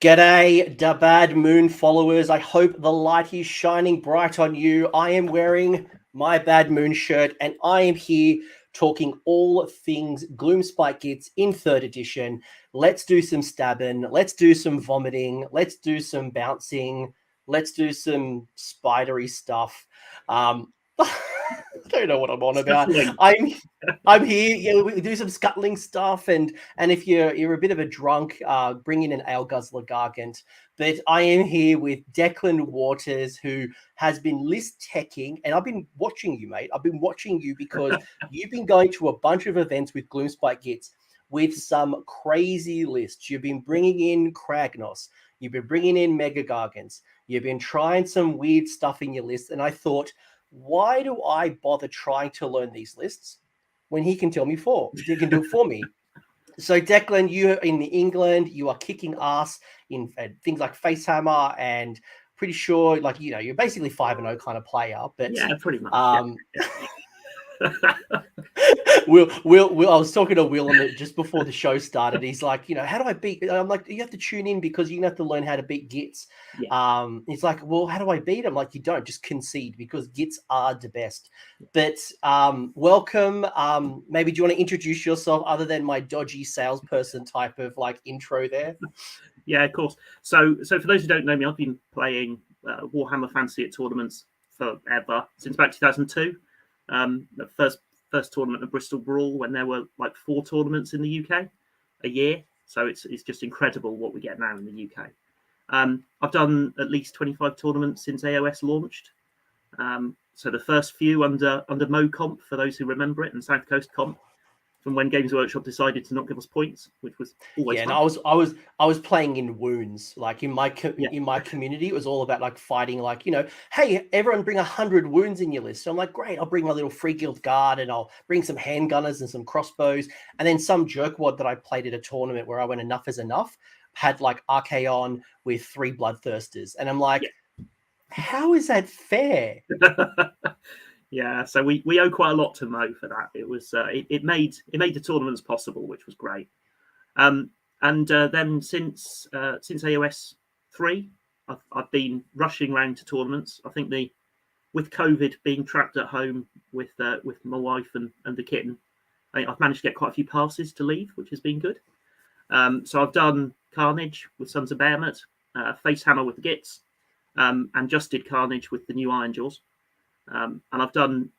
G'day, da bad moon followers. I hope the light is shining bright on you. I am wearing my bad moon shirt and I am here talking all things Gloomspite Gitz in 3rd edition. Let's do some stabbing. Let's do some vomiting. Let's do some bouncing. Let's do some spidery stuff. I don't know what I'm on about. I'm here. Yeah, we do some scuttling stuff, and if you're a bit of a drunk, bring in an ale guzzler gargant. But I am here with Declan Waters, who has been list teching, and I've been watching you, mate. I've been watching you because you've been going to a bunch of events with Gloomspite Gitz with some crazy lists. You've been bringing in Kragnos. You've been bringing in Mega Gargants. You've been trying some weird stuff in your list, and I thought, why do I bother trying to learn these lists when he can tell me he can do it for me? So Declan, you're in England, you are kicking ass in things like Facehammer, and pretty sure, like, you know, you're basically 5-0 kind of player. But yeah, pretty much. Will, I was talking to Will on just before the show started. He's like, you know, how do I beat? I'm like, you have to tune in because you have to learn how to beat Gitz. Yeah. He's like, well, how do I beat him? Like, you don't, just concede because Gitz are the best. But welcome. Maybe do you want to introduce yourself other than my dodgy salesperson type of like intro there? Yeah, of course. So for those who don't know me, I've been playing Warhammer Fantasy at tournaments forever, since about 2002. The first tournament of Bristol Brawl, when there were like 4 tournaments in the UK a year. So it's just incredible what we get now in the UK. I've done at least 25 tournaments since AOS launched. So the first few under MoComp, for those who remember it, and South Coast Comp, from when Games Workshop decided to not give us points, which was always fun. And I was playing in wounds, like in my community. It was all about like fighting, like, you know, hey, everyone bring 100 wounds in your list. So I'm like, great, I'll bring my little free guild guard and I'll bring some handgunners and some crossbows. And then some jerkwad that I played at a tournament where I went enough is enough had like Archaon with 3 bloodthirsters, and I'm like, how is that fair? Yeah, so we owe quite a lot to Mo for that. It was it made the tournaments possible, which was great. And then since AOS 3, I've been rushing around to tournaments. I think with COVID, being trapped at home with my wife and the kitten, I've managed to get quite a few passes to leave, which has been good. So I've done Carnage with Sons of Behemoth, Facehammer with the Gitz, and just did Carnage with the new Iron Jaws. And I've done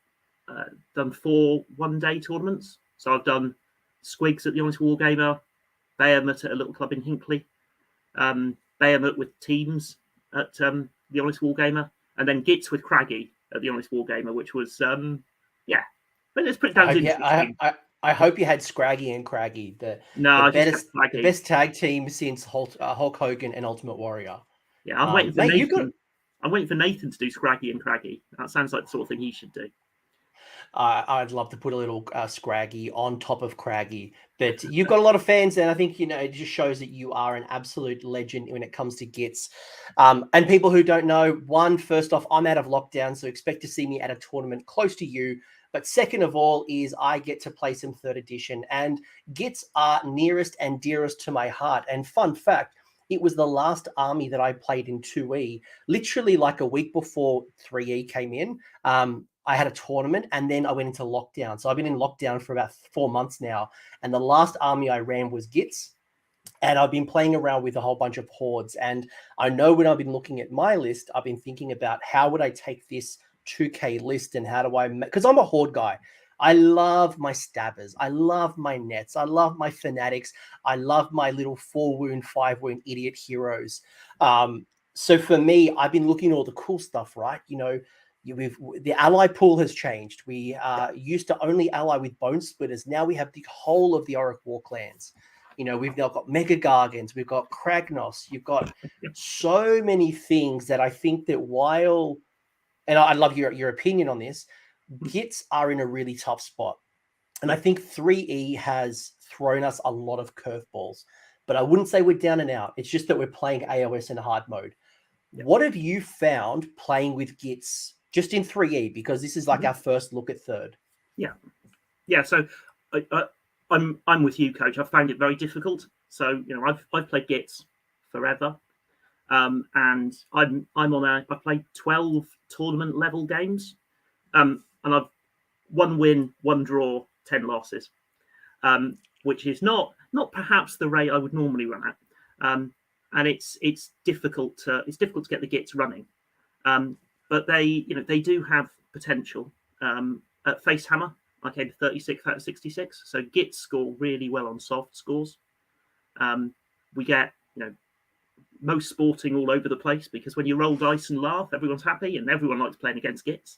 4 one-day tournaments. So I've done Squigs at the Honest Wargamer, Behemoth at a little club in Hinckley, Behemoth with teams at the Honest Wargamer, and then Gitz with Craggy at the Honest Wargamer, which was but let's put it down to interesting. I hope you had Scraggy and Craggy, the best tag team since Hulk Hogan and Ultimate Warrior. Yeah, I'm waiting for Nathan. I'm waiting for Nathan to do Scraggy and Craggy. That sounds like the sort of thing he should do. I'd love to put a little Scraggy on top of Craggy, but you've got a lot of fans, and I think, you know, it just shows that you are an absolute legend when it comes to Gitz. And people who don't know, first off, I'm out of lockdown, so expect to see me at a tournament close to you. But second of all is I get to play some 3rd edition, and Gitz are nearest and dearest to my heart. And fun fact, it was the last army that I played in 2E, literally like a week before 3E came in. I had a tournament and then I went into lockdown. So I've been in lockdown for about 4 months now. And the last army I ran was Gitz. And I've been playing around with a whole bunch of hordes. And I know when I've been looking at my list, I've been thinking about how would I take this 2K list and how do I, because I'm a horde guy. I love my stabbers. I love my nets. I love my fanatics. I love my little 4-wound, 5-wound idiot heroes. So for me, I've been looking at all the cool stuff, right? You know, the ally pool has changed. We used to only ally with Bone Splitters. Now we have the whole of the Auric War clans. You know, we've now got Mega Gargants. We've got Kragnos. You've got so many things that I think that while, and I'd love your opinion on this, Gitz are in a really tough spot. And I think 3E has thrown us a lot of curveballs. But I wouldn't say we're down and out. It's just that we're playing AOS in hard mode. Yep. What have you found playing with Gitz just in 3E? Because this is like our first look at 3rd. Yeah. So I'm with you, Coach. I've found it very difficult. So, you know, I've played Gitz forever. And I played 12 tournament level games, and I've 1 win, 1 draw, 10 losses, which is not perhaps the rate I would normally run at. And it's difficult to get the Gitz running, but they do have potential. At Facehammer, I came 36 out of 66, so Gitz score really well on soft scores. We get most sporting all over the place, because when you roll dice and laugh, everyone's happy and everyone likes playing against Gitz.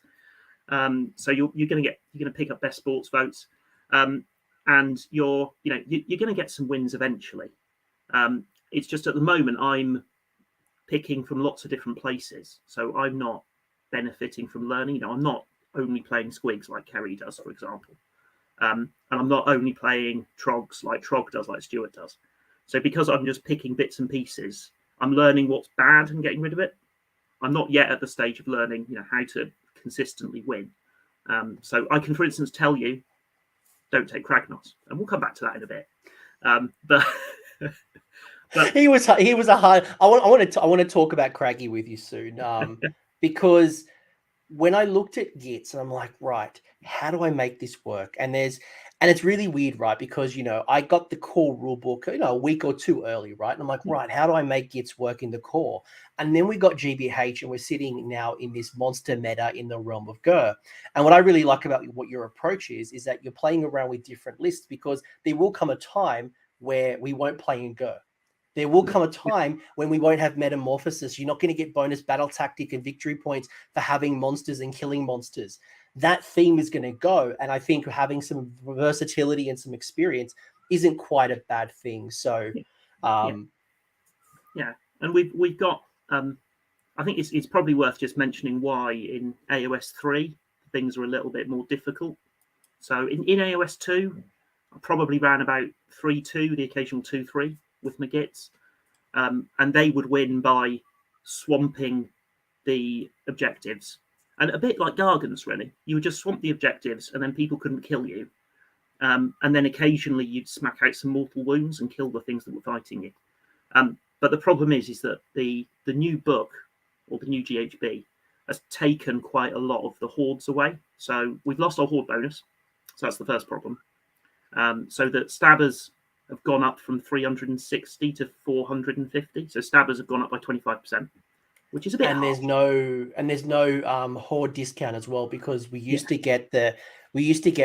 So you're going to pick up best sports votes, and you're going to get some wins eventually. It's just at the moment I'm picking from lots of different places, so I'm not benefiting from learning. I'm not only playing squigs like Kerry does, for example, and I'm not only playing Troggs like Trogg does, like Stuart does. So because I'm just picking bits and pieces, I'm learning what's bad and getting rid of it. I'm not yet at the stage of learning, how to consistently win. So I can, for instance, tell you, don't take Kragnos, and we'll come back to that in a bit. But he was a hard. I want to talk about Craggy with you soon, because when I looked at Gitz, and I'm like, right, how do I make this work? And it's really weird, right? Because I got the core rulebook, a week or two early, right? And I'm like, right, how do I make Gitz work in the core? And then we got GBH, and we're sitting now in this monster meta in the realm of Gur. And what I really like about what your approach is that you're playing around with different lists, because there will come a time where we won't play in Gur. There will come a time when we won't have metamorphosis. You're not going to get bonus battle tactic and victory points for having monsters and killing monsters. That theme is going to go. And I think having some versatility and some experience isn't quite a bad thing. So, yeah. And we've got, I think it's probably worth just mentioning why in AOS 3, things are a little bit more difficult. So in AOS 2, I probably ran about 3-2, the occasional 2-3 with my Gitz. And they would win by swamping the objectives. And a bit like Gargans, really. You would just swamp the objectives, and then people couldn't kill you. And then occasionally you'd smack out some mortal wounds and kill the things that were fighting you. But the problem is that the new book, or the new GHB, has taken quite a lot of the hordes away. So we've lost our horde bonus. So that's the first problem. So that stabbers have gone up from 360 to 450. So stabbers have gone up by 25%, which is a bit. And there's no horde discount as well, because we used to get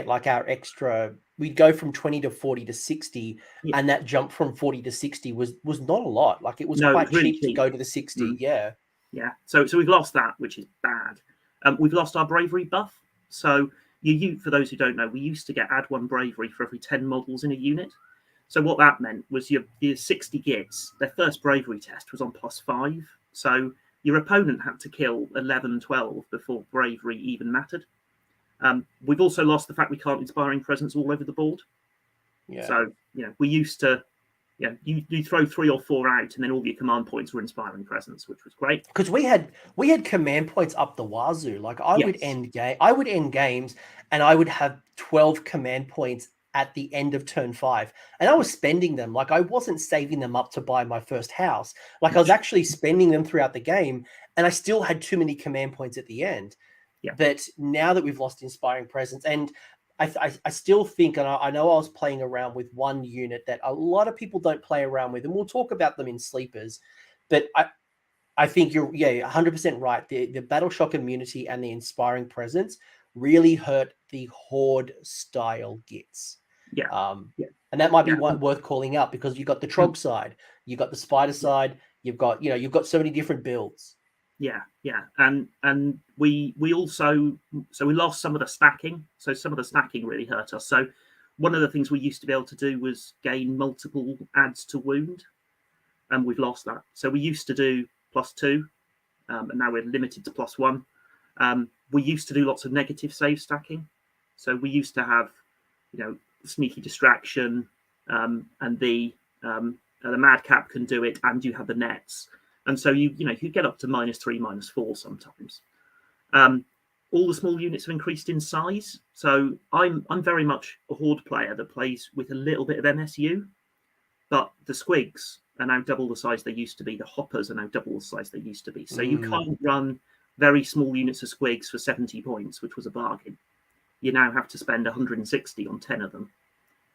like our extra. We'd go from 20 to 40 to 60, and that jump from 40 to 60 was not a lot. Like it was quite really cheap to go to the 60. Yeah. So we've lost that, which is bad. We've lost our bravery buff. So you for those who don't know, we used to add 1 bravery for every 10 models in a unit. So what that meant was your 60 Gitz, their first bravery test was on +5. So your opponent had to kill 11, 12 before bravery even mattered. We've also lost the fact we can't inspiring presence all over the board. Yeah. So we used to, you throw 3 or 4 out, and then all your command points were inspiring presence, which was great. Because we had command points up the wazoo. Like I would end games, and I would have 12 command points at the end of turn 5, and I was spending them. Like I wasn't saving them up to buy my first house. Like I was actually spending them throughout the game, and I still had too many command points at the end. Yeah. But now that we've lost inspiring presence, and I still think, and I know I was playing around with one unit that a lot of people don't play around with, and we'll talk about them in sleepers, but I think you're 100% right. The Battle Shock immunity and the inspiring presence really hurt the horde style Gitz. And that might be one worth calling out, because you've got the Trog side, you've got the spider side, you've got so many different builds. And we also we lost some of the stacking. So some of the stacking really hurt us. So one of the things we used to be able to do was gain multiple adds to wound, and we've lost that. So we used to do +2, and now we're limited to +1. We used to do lots of negative save stacking. So we used to have, sneaky distraction, and the madcap can do it, and you have the nets. And so you get up to -3, -4 sometimes. All the small units have increased in size. So I'm very much a horde player that plays with a little bit of MSU, but the squigs are now double the size they used to be. The hoppers are now double the size they used to be. So you can't run very small units of squigs for 70 points, which was a bargain. You now have to spend 160 on 10 of them,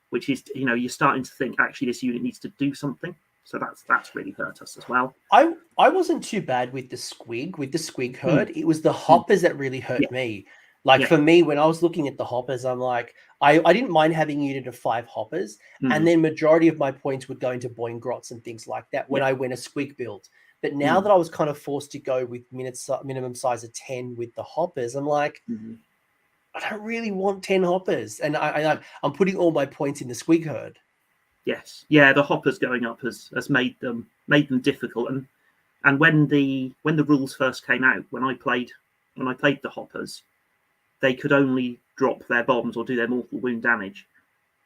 which is, you're starting to think, actually, this unit needs to do something. So that's really hurt us as well. I wasn't too bad with the squig herd. It was the hoppers that really hurt me. For me, when I was looking at the hoppers, I'm like, I didn't mind having a unit of 5 hoppers, and then majority of my points would go into Boingrots and things like that when I went a squig build. But now that I was kind of forced to go with minimum size of 10 with the hoppers, I'm like, I don't really want 10 hoppers, and I'm putting all my points in the squig herd. Yes, yeah, the hoppers going up has made them difficult, and when the rules first came out, when I played the hoppers, they could only drop their bombs or do their mortal wound damage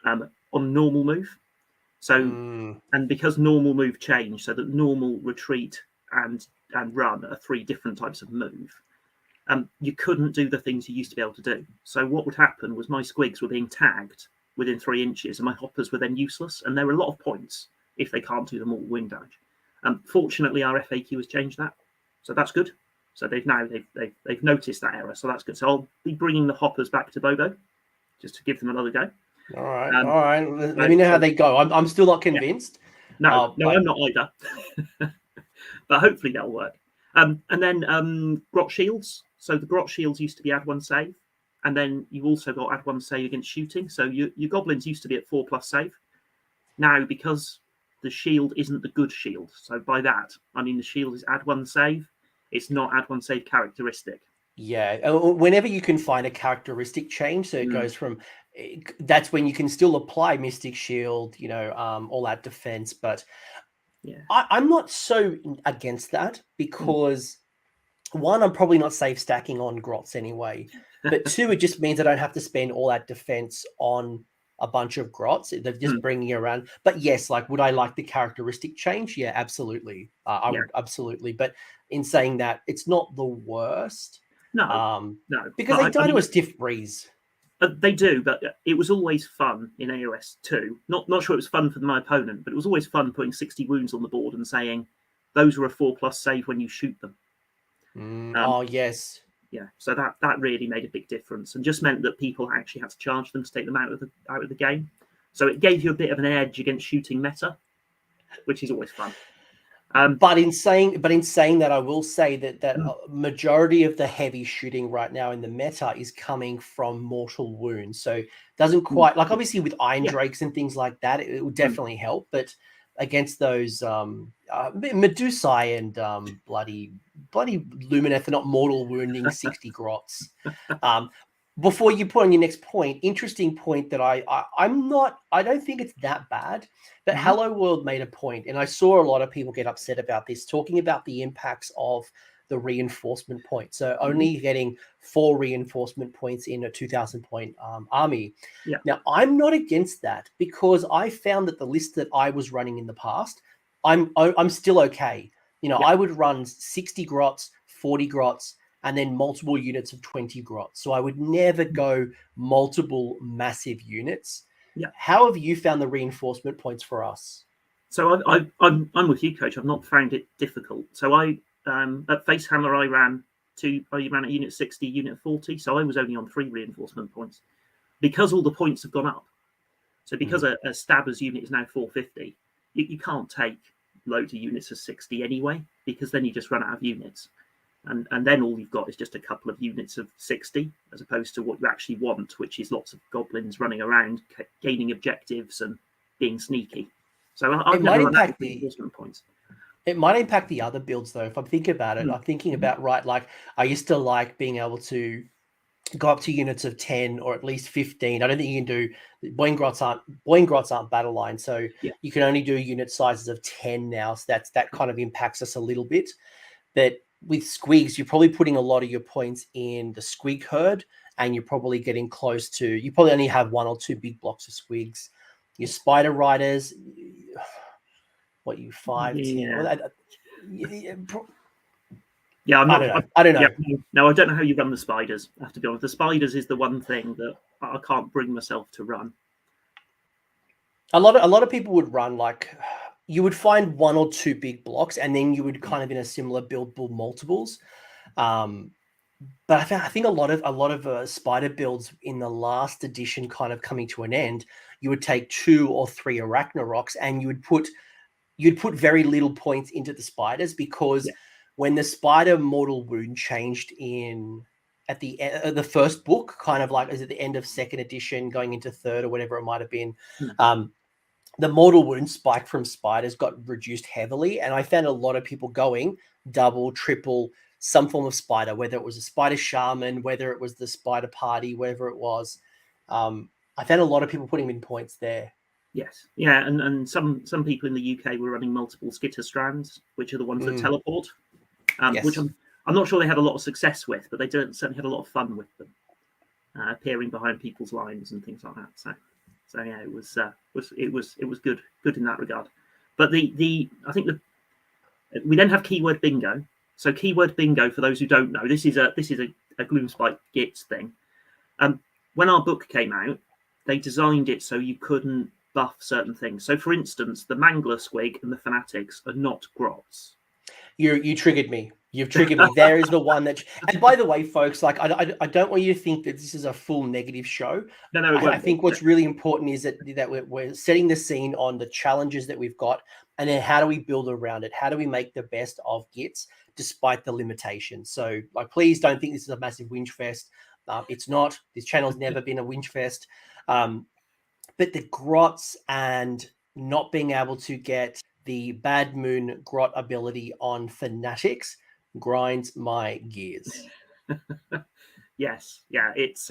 on normal move. So and because normal move changed, so that normal, retreat, and run are 3 different types of move. You couldn't do the things you used to be able to do. So what would happen was my squigs were being tagged within 3 inches, and my hoppers were then useless. And there were a lot of points if they can't do the mortal wound damage. Fortunately, our FAQ has changed that, so that's good. So they've noticed that error, so that's good. So I'll be bringing the hoppers back to Bobo, just to give them another go. All right. Let me know how they go. I'm still not convinced. Yeah. No, I'm not either. But hopefully that'll work. And then grot shields. So the grot shields used to be add 1 save, and then you also got add 1 save against shooting. So your goblins used to be at 4+ save. Now, because the shield isn't the good shield, so by that I mean the shield is add 1 save. It's not add 1 save characteristic. Yeah, whenever you can find a characteristic change, so it goes from, that's when you can still apply Mystic Shield, all that defense. But I'm not so against that because, 1, I'm probably not safe stacking on grots anyway. But 2, it just means I don't have to spend all that defense on a bunch of grots. They're just bringing it around. But yes, would I like the characteristic change? Yeah, absolutely. I would absolutely. But in saying that, it's not the worst. No, because they die to a stiff breeze. They do, but it was always fun in AOS 2. Not sure it was fun for my opponent, but it was always fun putting 60 wounds on the board and saying those are a 4+ save when you shoot them. Yes. Yeah, so that really made a big difference, and just meant that people actually had to charge them to take them out of the game. So it gave you a bit of an edge against shooting meta, which is always fun. But in saying that, I will say that majority of the heavy shooting right now in the meta is coming from mortal wounds. So it doesn't quite, obviously with Iron Drakes and things like that, it will definitely help. But against those Medusae and bloody Lumineth are not mortal wounding 60 grots. Before you put on your next point, interesting point that I don't think it's that bad, but Hello World made a point, and I saw a lot of people get upset about this, talking about the impacts of the reinforcement point. So only getting 4 reinforcement points in a 2,000 point army. Yeah. Now, I'm not against that because I found that the list that I was running in the past, I'm still okay. I would run 60 grots, 40 grots, and then multiple units of 20 grots. So I would never go multiple massive units. Yeah. How have you found the reinforcement points for us? So I'm with you, Coach. I've not found it difficult. So at Facehammer I ran at unit 60, unit 40. So I was only on 3 reinforcement points because all the points have gone up. So because a Stabber's unit is now 450, you can't take loads of units of 60 anyway, because then you just run out of units. And then all you've got is just a couple of units of 60, as opposed to what you actually want, which is lots of goblins running around, gaining objectives and being sneaky. So I've never run out of reinforcement points. It might impact the other builds, though. If I'm thinking about it, I'm thinking about, I used to like being able to go up to units of 10 or at least 15. I don't think you can do Boingrots aren't battle line, so you can only do unit sizes of 10 now. So that kind of impacts us a little bit. But with squigs, you're probably putting a lot of your points in the squig herd, and you're probably getting close to, you probably only have 1 or 2 big blocks of squigs. Your spider riders, what, you 5, 10? Yeah, I don't know. Yeah, no, I don't know how you run the spiders. I have to be honest. The spiders is the one thing that I can't bring myself to run. A lot of people would run you would find one or two big blocks, and then you would kind of in a similar build multiples. But I think a lot of spider builds in the last edition kind of coming to an end, you would take 2 or 3 Arachnorocks and you'd put very little points into the spiders, because when the spider mortal wound changed at the first book, kind of like is at the end of 2nd edition going into 3rd or whatever it might have been, the mortal wound spike from spiders got reduced heavily, and I found a lot of people going double, triple, some form of spider, whether it was a spider shaman, whether it was the spider party, whatever it was. I found a lot of people putting in points there. Yes, yeah, and some people in the UK were running multiple skitter strands, which are the ones that teleport, which I'm not sure they had a lot of success with, but they certainly had a lot of fun with them, appearing behind people's lines and things like that. So yeah, it was good in that regard. But I think we then have keyword bingo. So keyword bingo, for those who don't know, this is a Gloomspite Gitz thing. When our book came out, they designed it so you couldn't buff certain things. So, for instance, the Mangler Squig and the Fanatics are not grots. You triggered me. You've triggered me. There is the one that. And by the way, folks, like I don't want you to think that this is a full negative show. No. I think what's really important is that we're setting the scene on the challenges that we've got, and then how do we build around it? How do we make the best of Gitz despite the limitations? So, like, please don't think this is a massive whinge fest. It's not. This channel's never been a whinge fest. But the grots and not being able to get the Bad Moon grot ability on Fanatics grinds my gears. Yes, yeah, it's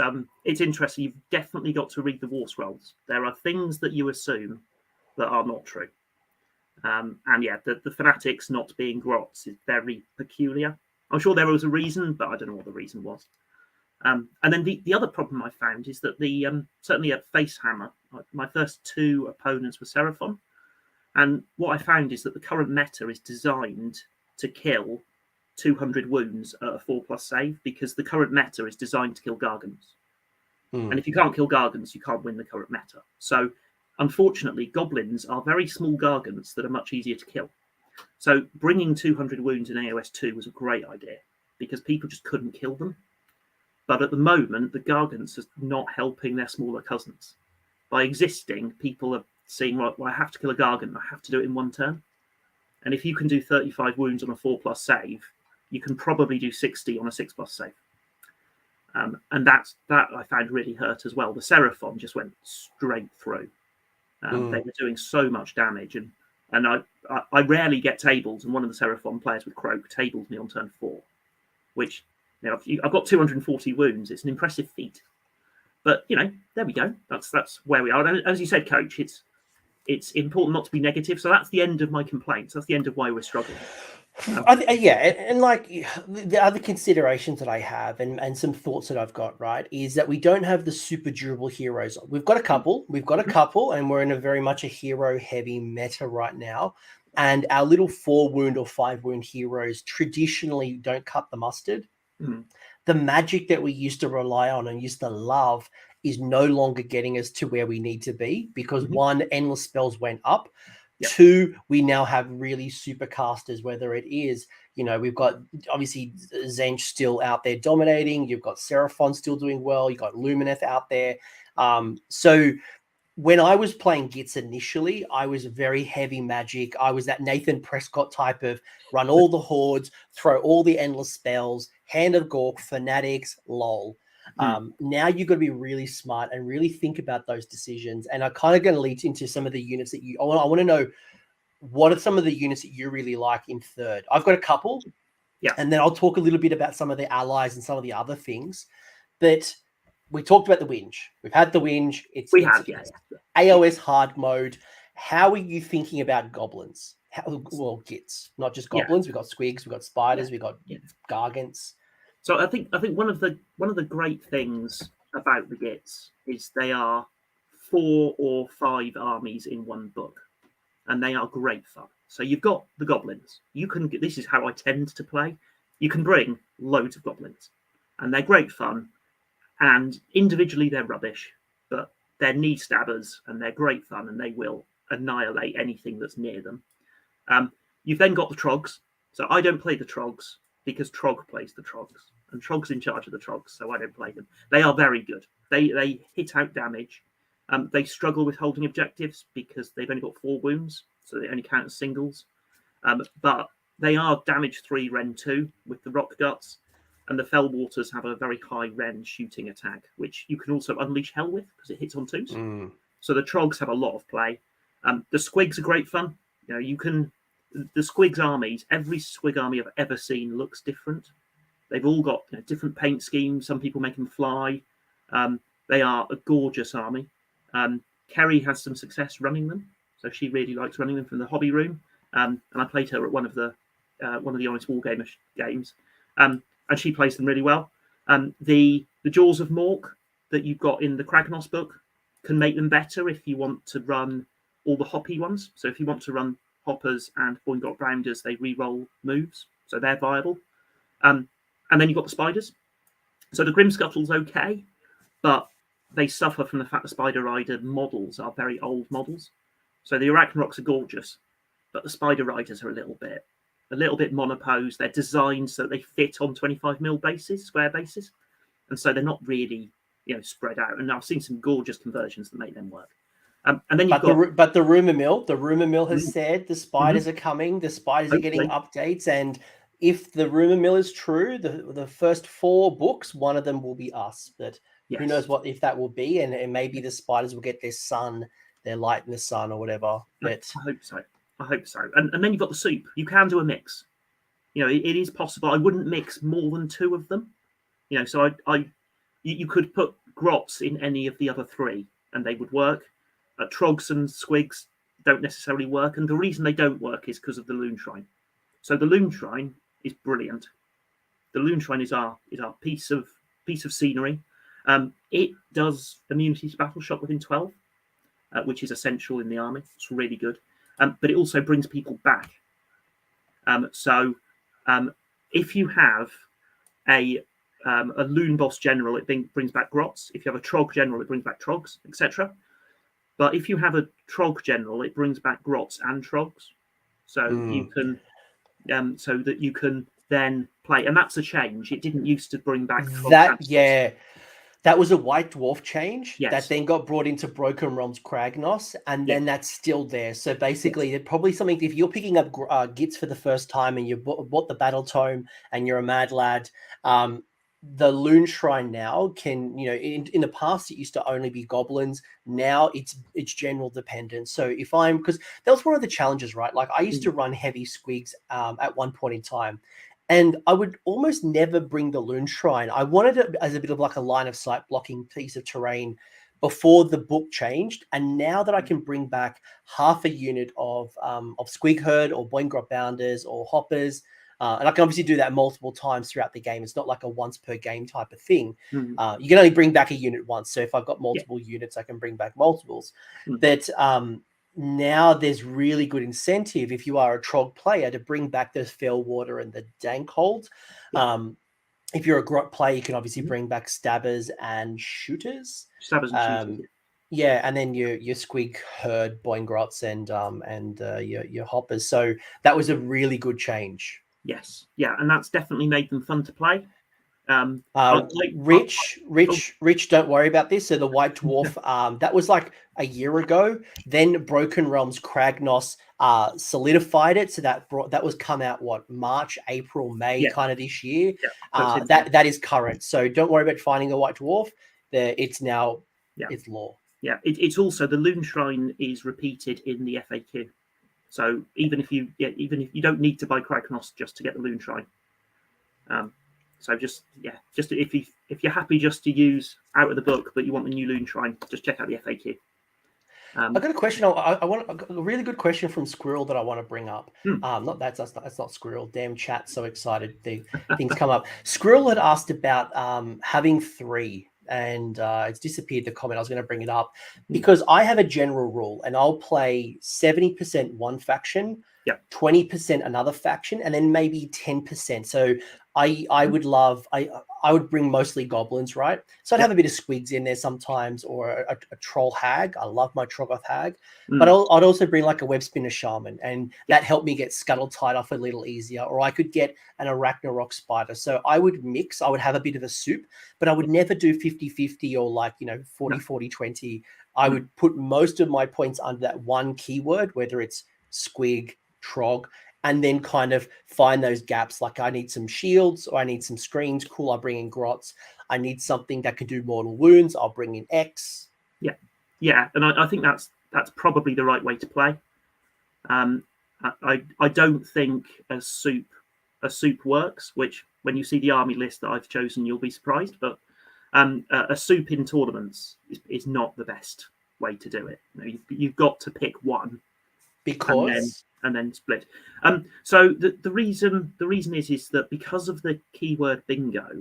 interesting. You've definitely got to read the war scrolls. There are things that you assume that are not true. And yeah, the Fanatics not being grots is very peculiar. I'm sure there was a reason, but I don't know what the reason was. And then the other problem I found is that certainly at Facehammer, my first 2 opponents were Seraphon. And what I found is that the current meta is designed to kill 200 wounds at a 4+ save, because the current meta is designed to kill Gargants. And if you can't kill Gargants, you can't win the current meta. So, unfortunately, Goblins are very small Gargants that are much easier to kill. So bringing 200 wounds in AOS 2 was a great idea, because people just couldn't kill them. But at the moment, the Gargants are not helping their smaller cousins. By existing, people are seeing, right, well, I have to kill a Gargant, I have to do it in 1 turn. And if you can do 35 wounds on a 4+ save, you can probably do 60 on a 6+ save. And that I found really hurt as well. The Seraphon just went straight through. They were doing so much damage. And I rarely get tabled, and one of the Seraphon players with Croak tabled me on turn 4, which... You know, I've got 240 wounds. It's an impressive feat, but there we go. That's where we are. And as you said, Coach, it's important not to be negative. So that's the end of my complaints. That's the end of why we're struggling. And like the other considerations that I have and some thoughts that I've got, right, is that we don't have the super durable heroes. We've got a couple, and we're in a very much a hero heavy meta right now. And our little 4 wound or 5 wound heroes traditionally don't cut the mustard. The magic that we used to rely on and used to love is no longer getting us to where we need to be, because 1, endless spells went up. 2, we now have really super casters, whether it is, we've got obviously Zench still out there dominating. You've got Seraphon still doing well. You've got Lumineth out there. So when I was playing Gitz initially, I was very heavy magic. I was that Nathan Prescott type of run all the hordes, throw all the endless spells, Hand of Gork, Fanatics, lol. Now you've got to be really smart and really think about those decisions. And I'm kind of going to lead into some of the units that I want to know, what are some of the units that you really like in 3rd? I've got a couple. Yeah. And then I'll talk a little bit about some of the allies and some of the other things. But we talked about the whinge. We've had the whinge. It's AOS hard mode. How are you thinking about goblins? Gitz, not just goblins. We've got squigs, we've got spiders, we've got gargants. So I think one of the great things about the Gitz is they are 4 or 5 armies in one book, and they are great fun. So you've got the goblins. This is how I tend to play. You can bring loads of goblins, and they're great fun. And individually, they're rubbish, but they're knee stabbers, and they're great fun, and they will annihilate anything that's near them. You've then got the Troggs. So I don't play the Troggs because Trogg plays the Troggs, and Trogg's in charge of the Troggs, so I don't play them. They are very good. They hit out damage. They struggle with holding objectives because they've only got 4 wounds, so they only count as singles. But they are damage 3, Ren 2 with the Rock Guts, and the Fell Waters have a very high Ren shooting attack, which you can also unleash hell with because it hits on 2s. So the Troggs have a lot of play. The Squigs are great fun. You know, you can. The Squigs armies, every Squig army I've ever seen looks different. They've all got different paint schemes. Some people make them fly. They are a gorgeous army. Kerry has some success running them, so she really likes running them from the hobby room. And I played her at one of the Honest Wargamer games, and she plays them really well. The Jaws of Mork that you've got in the Kragnos book can make them better if you want to run all the hoppy ones. So if you want to run Hoppers and Boingot Rounders, they re-roll moves, so they're viable. And then you've got the Spiders. So the Grimscuttle's okay, but they suffer from the fact the Spider Rider models are very old models. So the Arachnarocks are gorgeous, but the Spider Riders are a little bit monopose. They're designed so they fit on 25mm bases, square bases, and so they're not really spread out. And I've seen some gorgeous conversions that make them work. And then but the rumor mill has said the spiders are coming. The spiders are getting updates, and if the rumor mill is true, the first 4 books, one of them will be us. But who knows if that will be, and maybe the spiders will get their light in the sun or whatever. But I hope so. And then you've got the soup. You can do a mix. It is possible. I wouldn't mix more than 2 of them. So you could put grots in any of the other 3, and they would work. Troggs and Squigs don't necessarily work, and the reason they don't work is because of the Loon Shrine. So the Loon Shrine is brilliant. The Loon Shrine is our piece of scenery. It does immunity to battle shock within 12, which is essential in the army. It's really good, but it also brings people back. So if you have a Loon Boss General, it brings back grots. If you have a Trogg General, it brings back Troggs, etc. But if you have a Trogg General, it brings back grots and Troggs, so you can, so that you can then play. And that's a change. It didn't used to bring back that. Yeah, that was a White Dwarf change that then got brought into Broken Realms Kragnos, and then that's still there. So basically, probably something. If you're picking up Gitz for the first time and you bought the Battle Tome and you're a mad lad, the Loon Shrine now can, in the past it used to only be goblins. Now it's general dependent. So because that was one of the challenges, right? Like I used to run heavy squigs at one point in time, and I would almost never bring the Loon Shrine. I wanted it as a bit of like a line of sight blocking piece of terrain before the book changed. And now that I can bring back half a unit of Squig Herd or Boingrot Bounders or Hoppers, and I can obviously do that multiple times throughout the game. It's not like a once per game type of thing. You can only bring back a unit once. So if I've got multiple units, I can bring back multiples. But now there's really good incentive if you are a Trogg player to bring back the Fellwater and the Dankhold. If you're a Grot player, you can obviously bring back Stabbers and Shooters. Yeah, and then your Squig Herd, Boingrots, and your Hoppers. So that was a really good change. Yes, yeah, and that's definitely made them fun to play. Rich, don't worry about this. So the White Dwarf, that was like a year ago. Then Broken Realms Kragnos solidified it. So that was come out March, April, May kind of this year. That is current. So don't worry about finding a White Dwarf. It's now it's law. Yeah, it's also the Loon Shrine is repeated in the FAQ. So even if you don't need to buy Kragnos just to get the Loon Shrine. So just if you're happy just to use out of the book, but you want the new Loon Shrine, just check out the FAQ. I got a question. I want a really good question from Squirrel that I want to bring up. That's not Squirrel. Damn chat, so excited. Things come up. Squirrel had asked about having 3. And it's disappeared the comment. I was going to bring it up because I have a general rule, and I'll play 70% one faction, 20% another faction, and then maybe 10%. So I would love, I would bring mostly goblins, right? So I'd have a bit of squigs in there sometimes, or a troll hag. I love my Troggoth hag. But I'd also bring like a Webspinal Shaman, and that helped me get Scuttle Tide off a little easier. Or I could get an Arachnarok Spider. So I would mix, I would have a bit of a soup, but I would never do 50-50 or like, 40-40-20. I would put most of my points under that one keyword, whether it's squig, trog, and then kind of find those gaps. Like I need some shields, or I need some screens. Cool, I'll bring in grots. I need something that can do mortal wounds. I'll bring in X. Yeah, and I think that's probably the right way to play. I don't think a soup works, which when you see the army list that I've chosen, you'll be surprised. But a soup in tournaments is not the best way to do it. You've got to pick one, because and then split. So the reason is that because of the keyword bingo,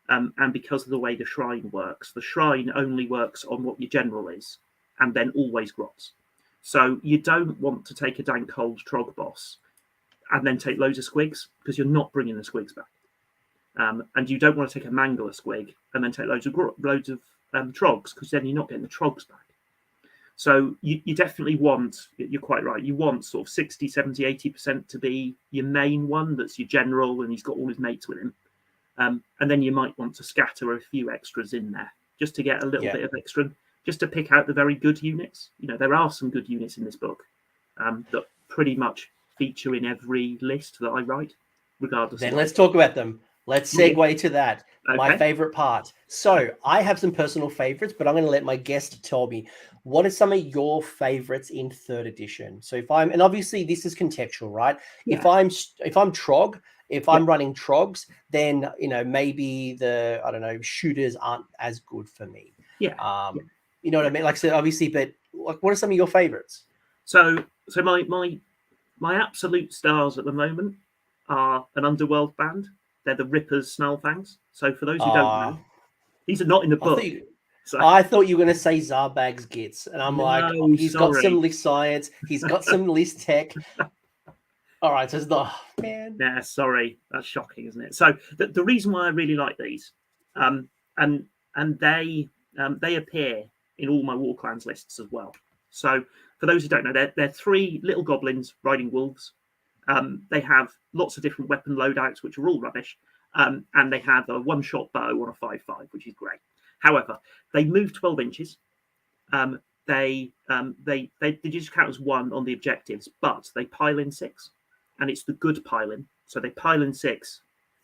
and because of the way the shrine works, the shrine only works on what your general is, and then always grots. So you don't want to take a dank cold trog boss and then take loads of squigs, because you're not bringing the squigs back. And you don't want to take a mangler squig and then take loads of trogs, because then you're not getting the trogs back. So you definitely want, you're quite right, you want sort of 60, 70, 80% to be your main one, that's your general, and he's got all his mates with him. And then you might want to scatter a few extras in there, just to get a little bit of extra, just to pick out the very good units. There are some good units in this book that pretty much feature in every list that I write, regardless. Then let's talk about them. Let's segue to that. Okay. My favorite part. So I have some personal favorites, but I'm going to let my guest tell me, what are some of your favorites in 3rd edition? So and obviously this is contextual, right? Yeah. If I'm Trog, if I'm running Trogs, then maybe the shooters aren't as good for me. You know what I mean? Like, so obviously, but what are some of your favorites? So my absolute stars at the moment are an underworld band. They're the Rippers Snarlfangs. So for those who don't know, these are not in the book. I thought you were going to say Zarbag's Gitz, and I'm he's got some list science, he's got some list tech. All right, so it's not, man. Yeah, sorry, that's shocking, isn't it? So the reason why I really like these, and they appear in all my War Clans lists as well. So for those who don't know, they're 3 little goblins riding wolves. They have lots of different weapon loadouts, which are all rubbish, and they have a 1-shot bow on a 5/5, which is great. However, they move 12 inches. They just count as 1 on the objectives, but they pile in 6, and it's the good piling. So they pile in 6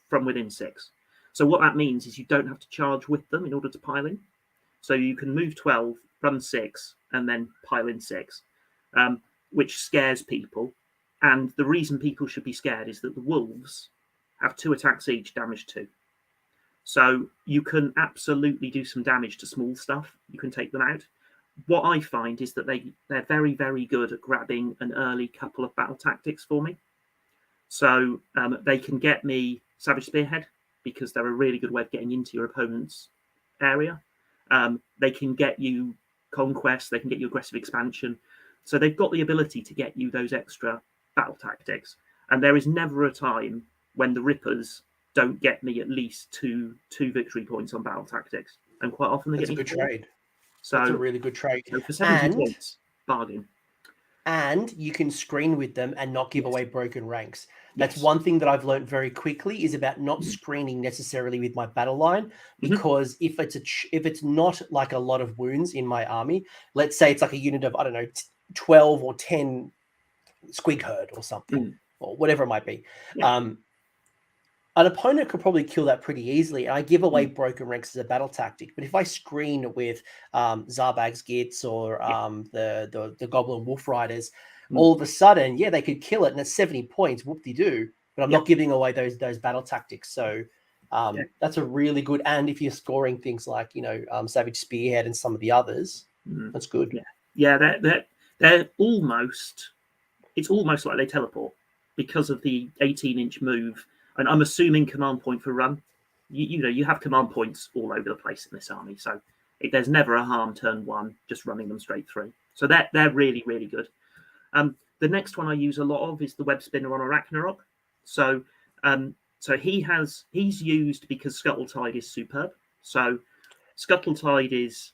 from within 6. So what that means is you don't have to charge with them in order to pile in. So you can move 12, run 6, and then pile in 6, which scares people. And the reason people should be scared is that the wolves have 2 attacks each, damage 2. So you can absolutely do some damage to small stuff. You can take them out. What I find is that they're very, very good at grabbing an early couple of battle tactics for me. So they can get me Savage Spearhead, because they're a really good way of getting into your opponent's area. They can get you Conquest. They can get you Aggressive Expansion. So they've got the ability to get you those extra battle tactics. And there is never a time when the Rippers don't get me at least two victory points on battle tactics. And quite often they get me 4. Trade. So that's a really good trade. So for 70 points, bargain. And you can screen with them and not give away broken ranks. That's one thing that I've learned very quickly, is about not screening necessarily with my battle line, because if it's not like a lot of wounds in my army, let's say it's like a unit of 12 or 10 squig herd or something, or whatever it might be. An opponent could probably kill that pretty easily, and I give away broken ranks as a battle tactic. But if I screen with Zarbag's Gitz or the Goblin Wolf Riders, all of a sudden, they could kill it, and it's 70 points, whoop-de-doo. But I'm not giving away those battle tactics. So that's a really good. And if you're scoring things like Savage Spearhead and some of the others, that's good. They're almost. It's almost like they teleport because of the 18-inch move. And I'm assuming command point for run. You have command points all over the place in this army, so there's never a harm turn 1 just running them straight through. So they're really, really good. The next one I use a lot of is the Web Spinner on a Ragnarok. So he's used because Scuttletide is superb. So Scuttletide is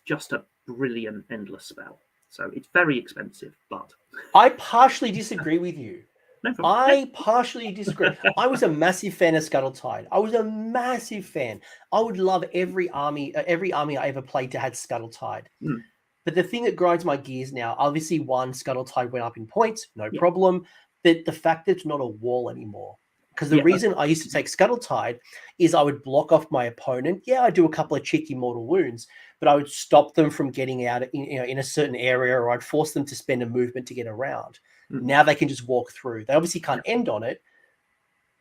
just a brilliant endless spell. So it's very expensive, but I partially disagree with you. no problem. I partially disagree. I was a massive fan of Scuttletide. I was a massive fan. I would love every army I ever played to had Scuttletide. Mm. But the thing that grinds my gears now, obviously, one, Scuttletide went up in points, no Yeah. problem. But the fact that it's not a wall anymore. Because the reason I used to take Scuttletide is I would block off my opponent. Yeah, I do a couple of cheeky mortal wounds, but I would stop them from getting out in a certain area, or I'd force them to spend a movement to get around. Mm. Now they can just walk through. They obviously can't end on it,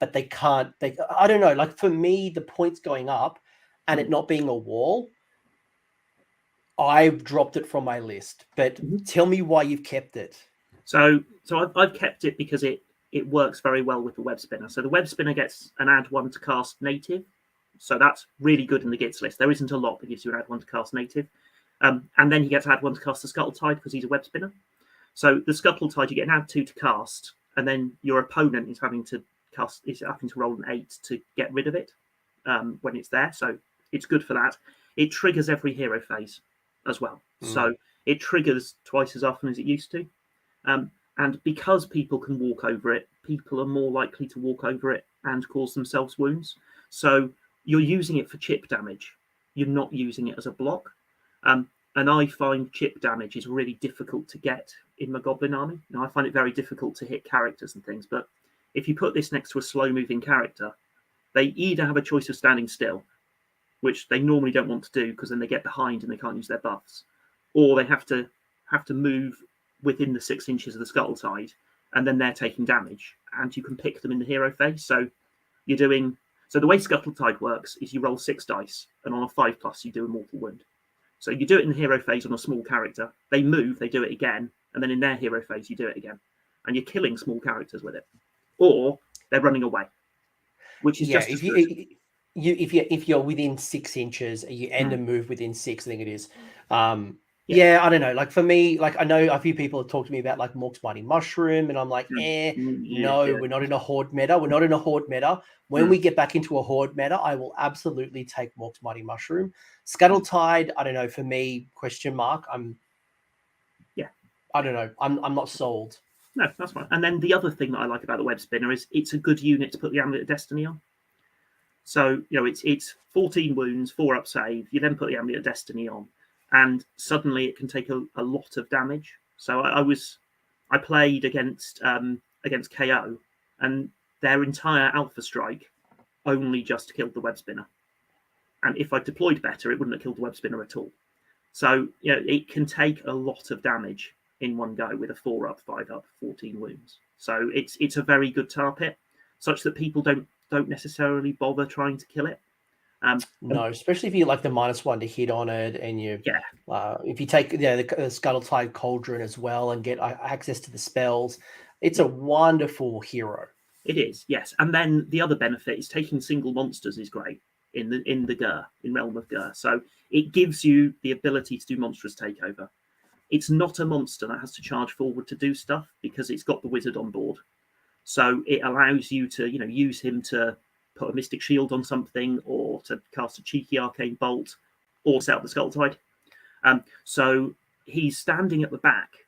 but they can't. I don't know. Like for me, the points going up and it not being a wall, I've dropped it from my list. But tell me why you've kept it. So I've kept it because it works very well with the Web Spinner. So the Web Spinner gets an add 1 to cast native. So that's really good in the Gitz list. There isn't a lot that gives you an add 1 to cast native. And then he gets add 1 to cast the Scuttletide because he's a Web Spinner. So the Scuttletide, you get an add 2 to cast, and then your opponent is having to roll an 8 to get rid of it when it's there. So it's good for that. It triggers every hero phase as well. So it triggers twice as often as it used to. And because people can walk over it, people are more likely to walk over it and cause themselves wounds. So you're using it for chip damage. You're not using it as a block. And I find chip damage is really difficult to get in my Goblin army. Now, I find it very difficult to hit characters and things. But if you put this next to a slow-moving character, they either have a choice of standing still, which they normally don't want to do because then they get behind and they can't use their buffs, or they have to move within the 6 inches of the Scuttletide, and then they're taking damage, and you can pick them in the hero phase. So the way Scuttletide works is you roll 6 dice, and on a 5+, you do a mortal wound. So you do it in the hero phase on a small character. They move, they do it again, and then in their hero phase, you do it again, and you're killing small characters with it, or they're running away, which is just as good. If you're within 6 inches, you end a move within 6, I think it is. I don't know. Like for me, like I know a few people have talked to me about like Mork's Mighty Mushroom, and I'm like, we're not in a horde meta. We're not in a horde meta. When we get back into a horde meta, I will absolutely take Mork's Mighty Mushroom. Scuttletide, I don't know. For me, question mark. I don't know. I'm not sold. No, that's fine. And then the other thing that I like about the Web Spinner is it's a good unit to put the Amulet of Destiny on. So it's 14 wounds, 4 up save. You then put the Amulet of Destiny on, and suddenly it can take a lot of damage. So I played against KO, and their entire Alpha Strike only just killed the Web Spinner. And if I deployed better, it wouldn't have killed the Web Spinner at all. So it can take a lot of damage in one go with a 4 up, 5 up, 14 wounds. So it's a very good tar pit, such that people don't necessarily bother trying to kill it. No, especially if you like the -1 to hit on it, and if you take the Scuttletide Cauldron as well and get access to the spells, it's a wonderful hero. It is, yes. And then the other benefit is taking single monsters is great in Realm of Gur. So it gives you the ability to do monstrous takeover. It's not a monster that has to charge forward to do stuff because it's got the wizard on board. So it allows you to use him to put a Mystic Shield on something, or to cast a cheeky Arcane Bolt, or set up the Scuttletide. So he's standing at the back.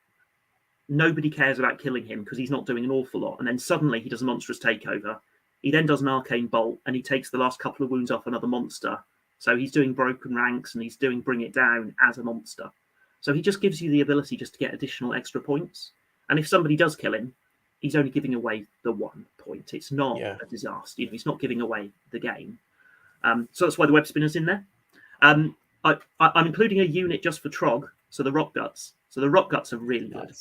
Nobody cares about killing him because he's not doing an awful lot. And then suddenly he does a monstrous takeover. He then does an Arcane Bolt, and he takes the last couple of wounds off another monster. So he's doing Broken Ranks, and he's doing Bring It Down as a monster. So he just gives you the ability just to get additional extra points. And if somebody does kill him, he's only giving away the 1 point. It's not a disaster. He's not giving away the game. So that's why the Web Spinner's in there. I'm including a unit just for Trogg, so the Rock Guts. So the Rock Guts are really good.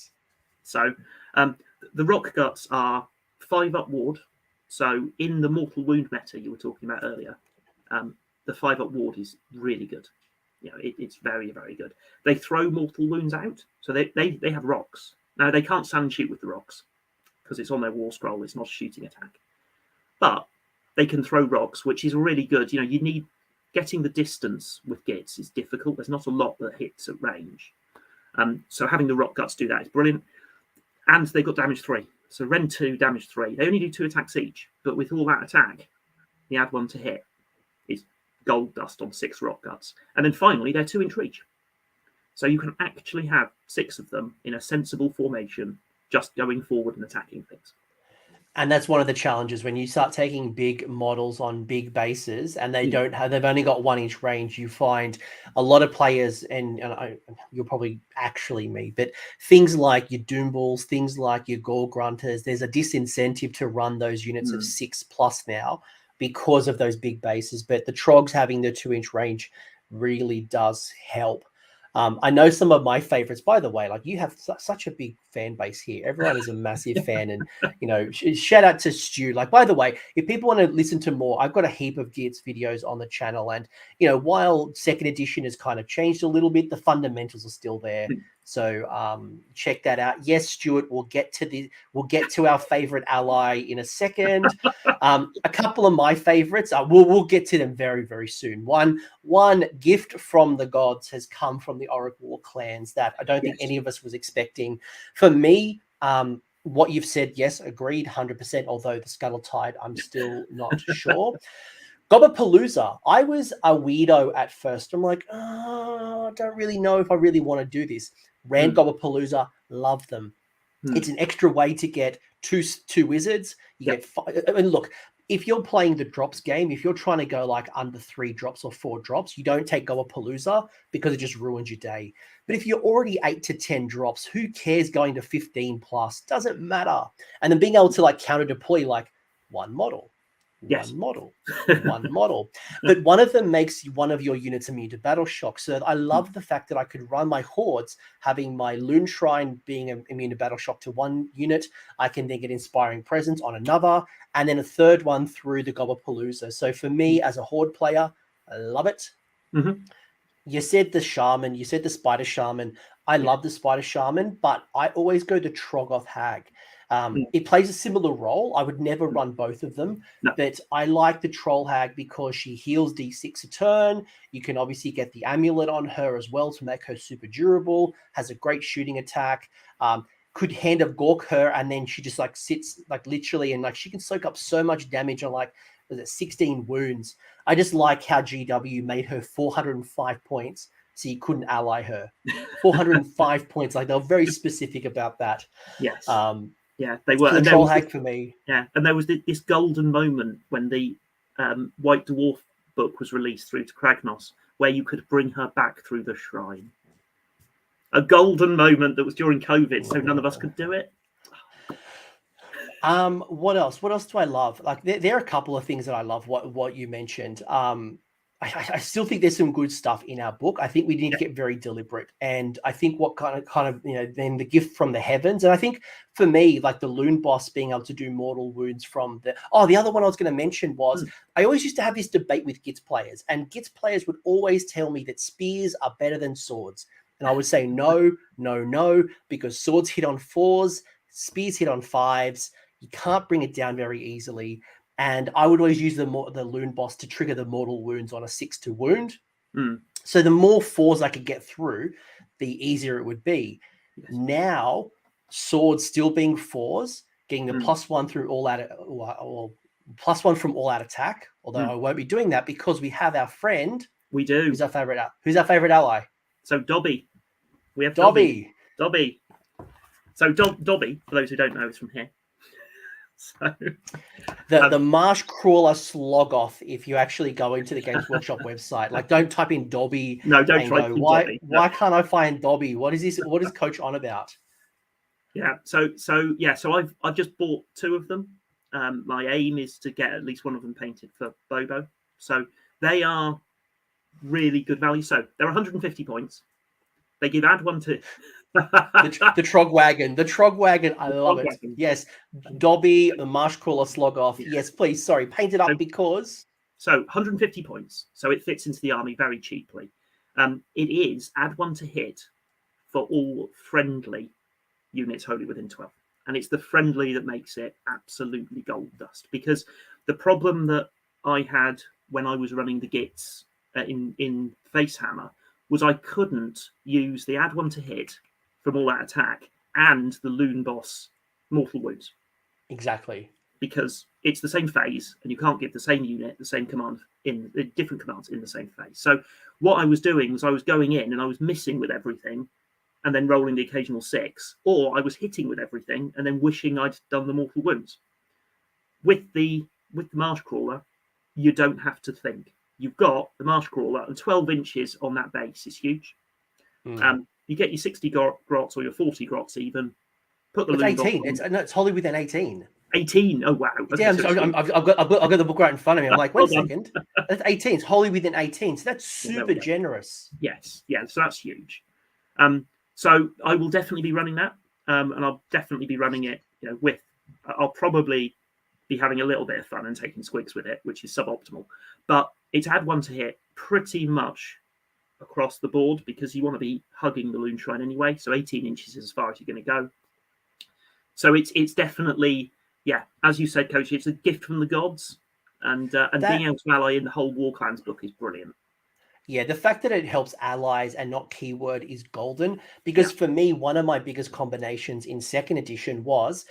So the Rock Guts are 5 up ward. So in the Mortal Wound meta you were talking about earlier, the 5 up ward is really good. It's very, very good. They throw mortal wounds out, so they have rocks. Now, they can't sand shoot with the rocks because it's on their war scroll. It's not a shooting attack. But they can throw rocks, which is really good. You need getting the distance with Gitz is difficult. There's not a lot that hits at range. So having the Rock Guts do that is brilliant. And they've got damage 3. So Rend 2, damage 3. They only do 2 attacks each, but with all that attack, the add 1 to hit is gold dust on 6 rock guts. And then finally, they're 2-inch reach. So you can actually have 6 of them in a sensible formation, just going forward and attacking things. And that's one of the challenges when you start taking big models on big bases and they've only got 1-inch range. You find a lot of players, and you're probably actually me, but things like your Doom Balls, things like your Gore Grunters, there's a disincentive to run those units of 6+ now because of those big bases. But the Troggs having the 2-inch range really does help. I know some of my favorites, by the way, like you have such a big fan base here. Everyone is a massive fan. And, shout out to Stu. Like, by the way, if people want to listen to more, I've got a heap of Gitz videos on the channel. And, while second edition has kind of changed a little bit, the fundamentals are still there. So check that out. Yes, Stuart, we'll get to our favorite ally in a second. A couple of my favorites, we'll get to them very, very soon. One gift from the gods has come from the Auric War clans that I don't think any of us was expecting. For me, what you've said, yes, agreed, 100%. Although the Scuttle Tide, I'm still not sure. Gobbapalooza, I was a weirdo at first. I'm like, I don't really know if I really want to do this. Ran Gobbapalooza, love them. It's an extra way to get two wizards. You get 5. And look, if you're playing the drops game, if you're trying to go like under 3 drops or 4 drops, you don't take Gobbapalooza because it just ruins your day. But if you're already 8 to 10 drops, who cares going to 15+? Doesn't matter. And then being able to like counter deploy like one model. One model. But one of them makes one of your units immune to battle shock. So I love the fact that I could run my hordes, having my Loon Shrine being immune to battle shock to one unit. I can then get Inspiring Presence on another, and then a third one through the Gobbapalooza. So for me as a horde player, I love it. You said the Shaman, you said the Spider Shaman. I love the Spider Shaman, but I always go the Troggoth Hag. It plays a similar role. I would never run both of them, but I like the Troll Hag because she heals D6 a turn. You can obviously get the amulet on her as well to make her super durable, has a great shooting attack, could Hand of Gork her, and then she just like sits like literally, and like she can soak up so much damage on like, was it 16 wounds? I just like how GW made her 405 points. So you couldn't ally her. 405 points. Like they were very specific about that. Yes. Yeah, they were. The Troll Hag for me. Yeah, and there was this golden moment when the White Dwarf book was released through to Kragnos, where you could bring her back through the shrine. A golden moment that was during COVID, so none of us could do it. What else? What else do I love? Like there are a couple of things that I love. What you mentioned. I still think there's some good stuff in our book. I think we need to get very deliberate. And I think what kind of, then the gift from the heavens. And I think for me, like the Loon Boss being able to do mortal wounds from the other one I was going to mention was I always used to have this debate with Gitz players, and Gitz players would always tell me that spears are better than swords. And I would say, no, because swords hit on 4s, spears hit on 5s. You can't bring it down very easily. And I would always use the Loon Boss to trigger the mortal wounds on a 6 to wound. So the more 4s I could get through, the easier it would be. Now, swords still being 4s, getting the +1 through all out, or +1 from all out attack. Although I won't be doing that because we have our friend. We do. Who's our favorite ally? So Dobby. We have Dobby. So Dobby, for those who don't know, is from here. So, the Marsh Crawler Slogoth, if you actually go into the Games Workshop website, like don't type in Dobby. No, don't try. Why can't I find Dobby? What is this? What is Coach on about? Yeah. So I've just bought 2 of them. My aim is to get at least one of them painted for Bobo. So they are really good value. So they're 150 points. They give add 1 to the Trog Wagon. I love it. Yes, Dobby, the Marsh Crawler Slogoth. Yes, please. Sorry, paint it up because. So 150 points. So it fits into the army very cheaply. It is add 1 to hit for all friendly units wholly within 12, and it's the friendly that makes it absolutely gold dust. Because the problem that I had when I was running the Gitz in Facehammer was I couldn't use the add 1 to hit from all that attack and the Loon Boss mortal wounds. Exactly. Because it's the same phase, and you can't give the same unit the same command in different commands in the same phase. So what I was doing was I was going in and I was missing with everything, and then rolling the occasional 6, or I was hitting with everything and then wishing I'd done the mortal wounds. With the Marsh Crawler, you don't have to think. You've got the Marsh Crawler, and 12 inches on that base is huge. You get your 60 grots or your 40 grots even. Put the It's 18. It's wholly within 18. 18. Oh wow! Okay, I've got the book right in front of me. I'm like, wait a second. That's 18. It's wholly within 18. So that's super generous. Yes, yeah. So that's huge. So I will definitely be running that, and I'll definitely be running it. With I'll probably be having a little bit of fun and taking squigs with it, which is suboptimal. But it's add 1 to hit pretty much across the board because you want to be hugging the Loon Shrine anyway. So 18 inches is as far as you're going to go. So it's definitely. Yeah, as you said, Coach, it's a gift from the gods, and being able to ally in the whole War Clans book is brilliant. Yeah, the fact that it helps allies and not keyword is golden, because for me, one of my biggest combinations in 2nd edition was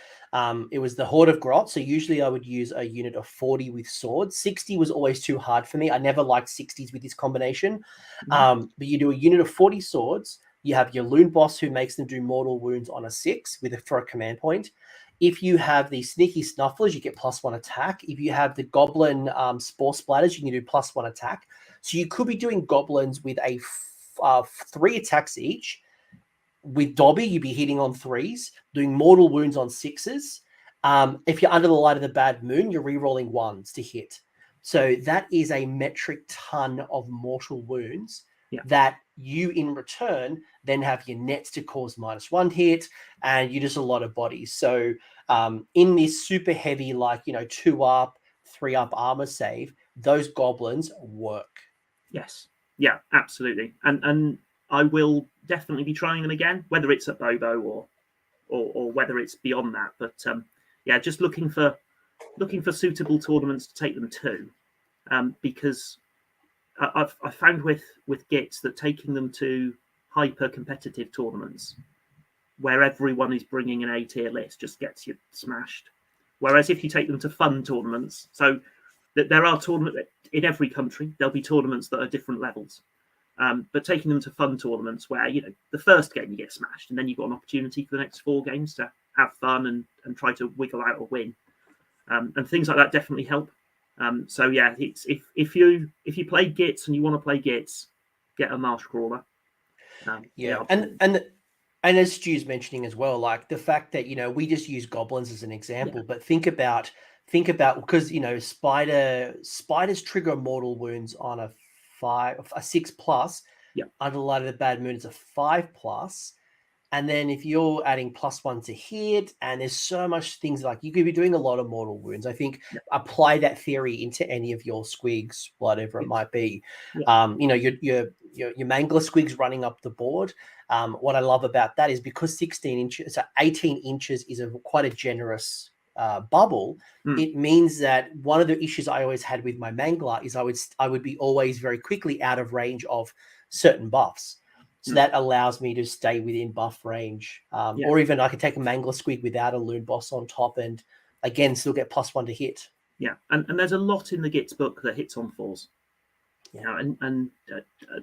it was the Horde of Grot. So usually I would use a unit of 40 with swords. 60 was always too hard for me. I never liked 60s with this combination. But you do a unit of 40 swords. You have your Loon Boss who makes them do mortal wounds on a 6 for a command point. If you have the sneaky Snufflers, you get +1 attack. If you have the Goblin Spore Splatters, you can do +1 attack. So you could be doing Goblins with a 3 attacks each. With Dobby, you'd be hitting on 3s, doing mortal wounds on 6s. If you're under the light of the bad moon, you're re-rolling 1s to hit. So that is a metric ton of mortal wounds that you, in return, then have your nets to cause -1 hit, and you just a lot of bodies. So in this super heavy, 2 up, 3 up armor save, those goblins work. Yes. Yeah, absolutely. And I will definitely be trying them again, whether it's at Bobo or whether it's beyond that. But just looking for suitable tournaments to take them to, because I've found with Gitz that taking them to hyper competitive tournaments where everyone is bringing an A-tier list just gets you smashed. Whereas if you take them to fun tournaments, so that there are tournaments in every country, there'll be tournaments that are different levels. But taking them to fun tournaments where, the first game you get smashed and then you've got an opportunity for the next 4 games to have fun and try to wiggle out a win. And things like that definitely help. It's if you play Gitz and you want to play Gitz, get a Marsh Crawler. And as Stu's mentioning as well, like the fact that we just use goblins as an example, but think about because spiders trigger mortal wounds on a 6+. Under the light of the bad moon, it's a 5+. And then if you're adding +1 to hit, and there's so much things like you could be doing a lot of mortal wounds. I think apply that theory into any of your squigs, whatever it might be. Your Mangler squigs running up the board. What I love about that is because 18 inches is quite a generous bubble. It means that one of the issues I always had with my Mangler is I would be always very quickly out of range of certain buffs. So that allows me to stay within buff range. Or even I could take a Mangler Squig without a Loon Boss on top and, again, still get +1 to hit. Yeah, and there's a lot in the Gitz book that hits on 4s. And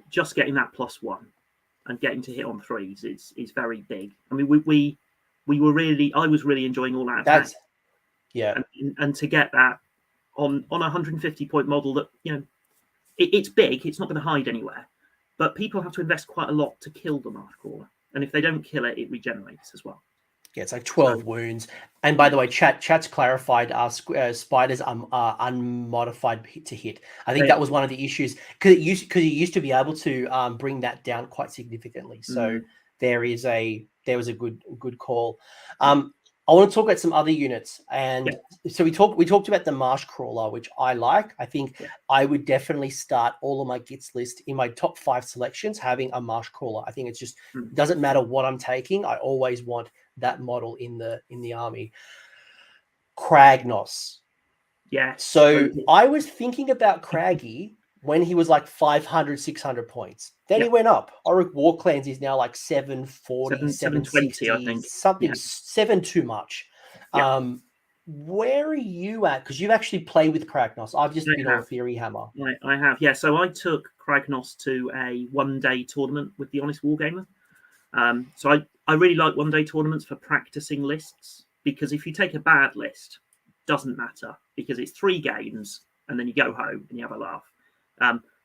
just getting that +1 and getting to hit on 3s is very big. I mean, I was really enjoying all that attack. And to get that on a 150-point model that, it's big, it's not going to hide anywhere. But people have to invest quite a lot to kill the Marsh Crawler. And if they don't kill it, it regenerates as well. Yeah, it's like 12 wounds. And by the way, chat's clarified spiders are unmodified to hit. I think that was one of the issues because you used to be able to bring that down quite significantly. So there was a good call. I want to talk about some other units, and so we talked about the Marsh Crawler, which I like. I think I would definitely start all of my Gitz list in my top 5 selections having a Marsh Crawler. I think it's just doesn't matter what I'm taking. I always want that model in the army. Kragnos. Yeah. So I was thinking about Craggy when he was like 500, 600 points. Then he went up. Oric War Clans is now like 740, 720, I think. something 7 too much. Where are you at? Because you've actually played with Kragnos. I've just been on Theory Hammer. I have, yeah. So I took Kragnos to a one-day tournament with the Honest Wargamer. So I really like one-day tournaments for practicing lists, because if you take a bad list, doesn't matter, because it's 3 games and then you go home and you have a laugh.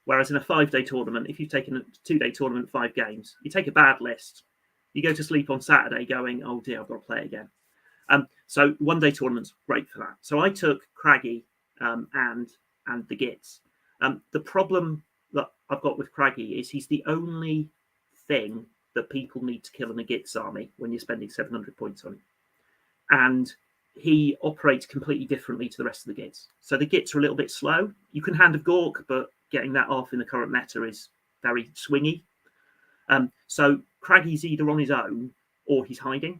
Whereas in a 5-day tournament, if you've taken a 2-day tournament, 5 games, you take a bad list, you go to sleep on Saturday going, oh dear, I've got to play again. So one-day tournaments, great for that. So I took Craggy and the Gitz. The problem that I've got with Craggy is he's the only thing that people need to kill in a Gitz army when you're spending 700 points on him. And he operates completely differently to the rest of the Gitz. So the Gitz are a little bit slow. You can Hand of Gork, but getting that off in the current meta is very swingy. So Craggy's either on his own or he's hiding.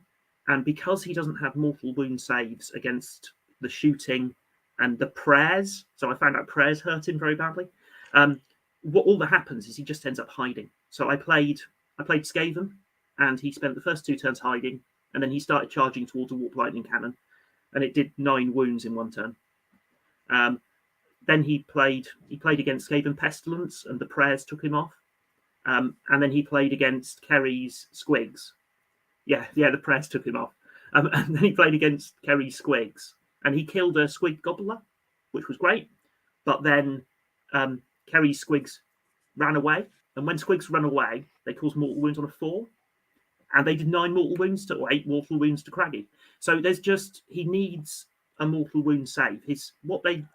And because he doesn't have mortal wound saves against the shooting and the prayers, so I found out prayers hurt him very badly. What all that happens is he just ends up hiding. So I played Skaven, and he spent the first 2 turns hiding, and then he started charging towards a Warp Lightning Cannon, and it did 9 wounds in 1 turn. Then he played against Skaven Pestilence, and the prayers took him off. And then he played against Kerry's Squigs. Yeah, the prayers took him off. And then he played against Kerry's Squigs, and he killed a Squig Gobbler, which was great. But then Kerry's Squigs ran away, and when Squigs run away, they cause mortal wounds on a 4, and they did 9 mortal wounds or 8 mortal wounds to Craggy. So he needs a mortal wound save. He's got a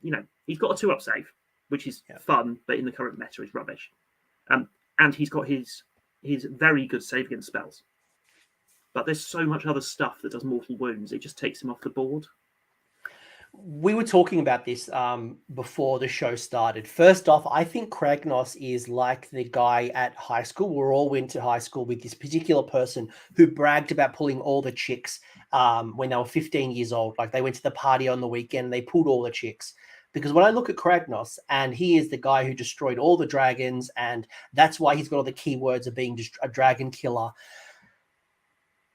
2-up save, which is fun, but in the current meta is rubbish. And he's got his very good save against spells. But there's so much other stuff that does mortal wounds, it just takes him off the board. We were talking about this before the show started. First off, I think Kragnos is like the guy at high school. We all went to high school with this particular person who bragged about pulling all the chicks when they were 15 years old. Like they went to the party on the weekend and they pulled all the chicks. Because when I look at Kragnos, and he is the guy who destroyed all the dragons, and that's why he's got all the keywords of being a dragon killer.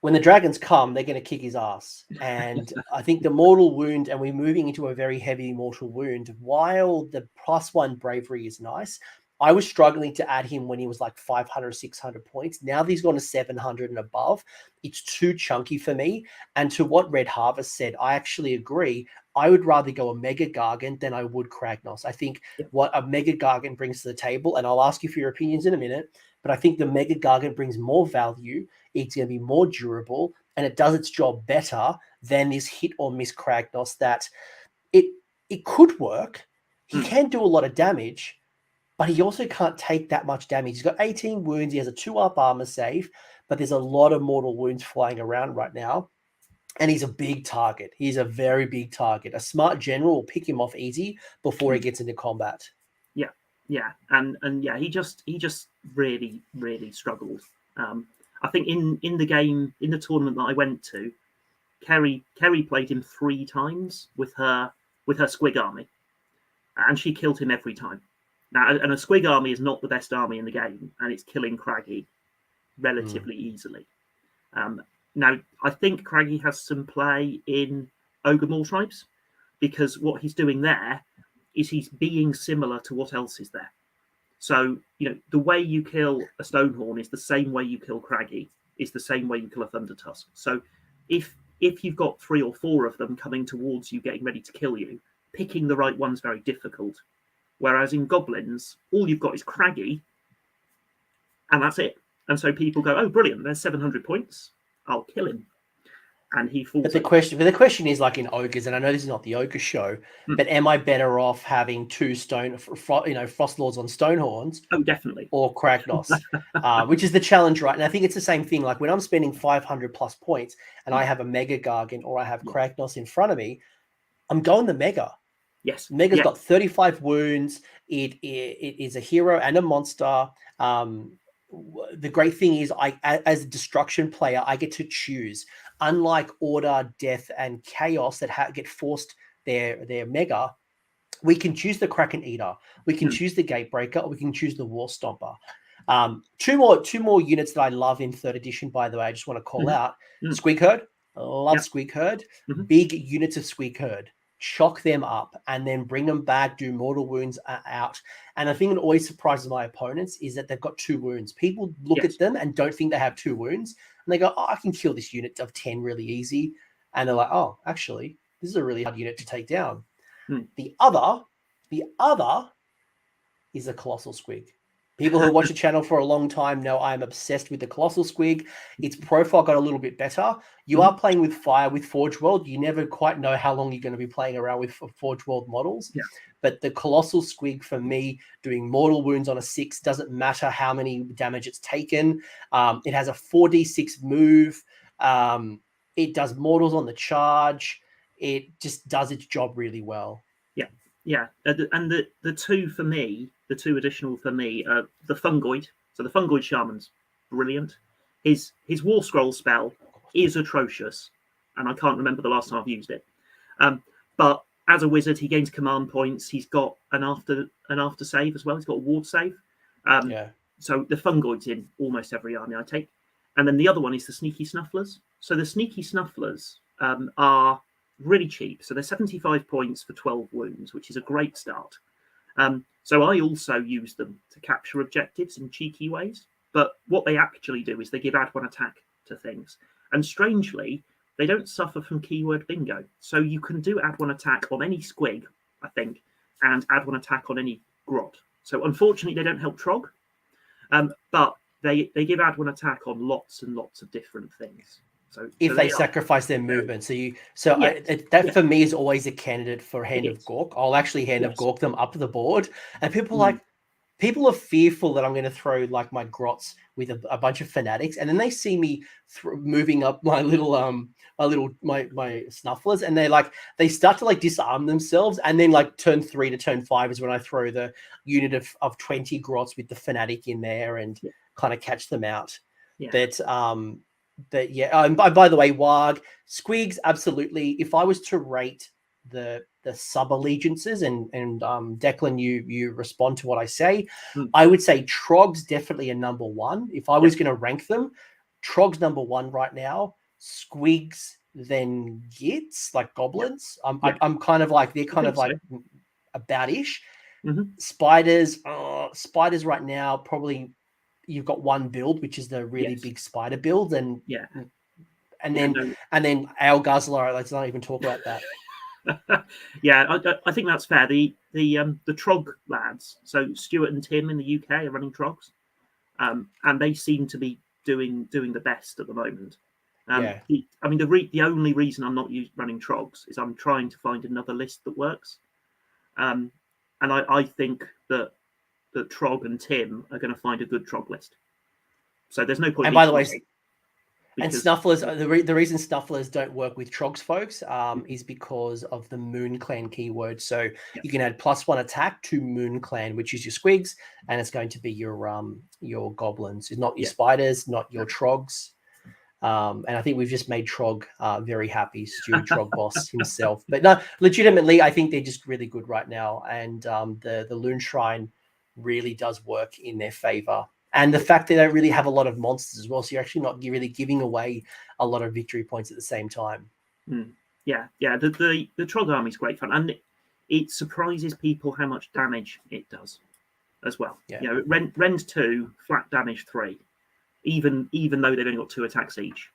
When the dragons come, they're going to kick his ass. And I think the mortal wound, and we're moving into a very heavy mortal wound, while the +1 bravery is nice, I was struggling to add him when he was like 500, 600 points. Now that he's gone to 700 and above, it's too chunky for me. And to what Red Harvest said, I actually agree. I would rather go a Mega Gargant than I would Kragnos. I think what a Mega Gargant brings to the table, and I'll ask you for your opinions in a minute, but I think the Mega Gargant brings more value. It's going to be more durable, and it does its job better than this hit or miss Kragnos that it could work. He can do a lot of damage, but he also can't take that much damage. He's got 18 wounds. He has a 2-up armor save, but there's a lot of mortal wounds flying around right now. And he's a big target. He's a very big target. A smart general will pick him off easy before he gets into combat. Yeah. And he just really, really struggled. I think in the game, in the tournament that I went to, Kerry played him 3 times with her Squig army, and she killed him every time. Now, and a Squig army is not the best army in the game, and it's killing Craggy relatively easily. Now, I think Craggy has some play in Ogre Mawtribes, because what he's doing there is he's being similar to what else is there. So, the way you kill a Stonehorn is the same way you kill Craggy, is the same way you kill a Thundertusk. So if you've got 3 or 4 of them coming towards you, getting ready to kill you, picking the right one's very difficult. Whereas in Goblins, all you've got is Craggy, and that's it. And so people go, oh, brilliant, there's 700 points. I'll kill him. And he falls. But the question is, like in Ogres, and I know this is not the Ogre show, but am I better off having 2 Frost Lords on Stonehorns? Oh, definitely. Or Kragnos, which is the challenge, right? And I think it's the same thing. Like when I'm spending 500 plus points and I have a Mega Gargant or I have Kragnos in front of me, I'm going the Mega. Yes. Mega's got 35 wounds. It is a hero and a monster. The great thing is, as a destruction player, I get to choose. Unlike Order, Death, and Chaos that get forced their Mega, we can choose the Kraken Eater, we can choose the Gatebreaker, or we can choose the War Stomper. Two more units that I love in 3rd edition, by the way, I just want to call out. Squig Herd. Love Squig Herd. Big units of Squig Herd. Shock them up and then bring them back, do mortal wounds out. And I think it always surprises my opponents is that they've got 2 wounds. People look at them and don't think they have 2 wounds. And they go, oh, I can kill this unit of 10 really easy. And they're like, oh, actually, this is a really hard unit to take down. The other is a Colossal Squig. People who watch the channel for a long time know I'm obsessed with the Colossal Squig. Its profile got a little bit better. You are playing with fire with Forge World. You never quite know how long you're going to be playing around with Forge World models. Yeah. But the Colossal Squig, for me, doing mortal wounds on a 6, doesn't matter how many damage it's taken. It has a 4d6 move. It does mortals on the charge. It just does its job really well. Yeah. And the 2 for me, the 2 additional for me, the Fungoid. So the Fungoid Shaman's brilliant. His War Scroll spell is atrocious, and I can't remember the last time I've used it. But as a wizard, he gains command points. He's got an after save as well. He's got a ward save. So the Fungoid's in almost every army I take. And then the other one is the Sneaky Snufflers. So the Sneaky Snufflers are really cheap. So they're 75 points for 12 wounds, which is a great start. So I also use them to capture objectives in cheeky ways. But what they actually do is they give add 1 attack to things. And strangely, they don't suffer from keyword bingo. So you can do add 1 attack on any squig, I think, and add 1 attack on any grot. So unfortunately, they don't help Trog. But they give add 1 attack on lots and lots of different things. So if they sacrifice their movement, that for me is always a candidate for Hand of Gork. I'll actually Hand of Gork them up the board, and people are fearful that I'm going to throw like my grots with a bunch of fanatics, and then they see me moving up my little my snufflers, and they start to like disarm themselves, and then like turn 3 to turn 5 is when I throw the unit of 20 grots with the fanatic in there and kind of catch them out. And by the way, Warg, Squigs, absolutely. If I was to rate the sub allegiances, and Declan, you respond to what I say, I would say Troggs definitely a number 1. If I was going to rank them, Troggs number 1 right now, Squigs then Gitz, like Goblins. I'm kind of like, they're kind of like about-ish. Spiders right now, probably you've got 1 build, which is the really big spider build, and then our Guzzler. Let's not even talk about that. I think that's fair. The Trog lads, so Stuart and Tim in the UK are running Trogs, and they seem to be doing the best at the moment. The only reason I'm not running Trogs is I'm trying to find another list that works, and I think that Trog and Tim are going to find a good Trog list. So there's no point. And by the way, and Snufflers, the reason Snufflers don't work with Trogs, folks, is because of the Moon Clan keyword. So you can add +1 attack to Moon Clan, which is your Squigs, and it's going to be your Goblins. It's not your Spiders, not your Trogs. And I think we've just made Trog very happy, Stu Trog Boss himself. But no, legitimately, I think they're just really good right now. And the Loon Shrine really does work in their favor. And the fact that they don't really have a lot of monsters as well. So you're actually not really giving away a lot of victory points at the same time. The Trog army is great fun. And it surprises people how much damage it does as well. Rend 2, flat damage 3. Even though they've only got 2 attacks each,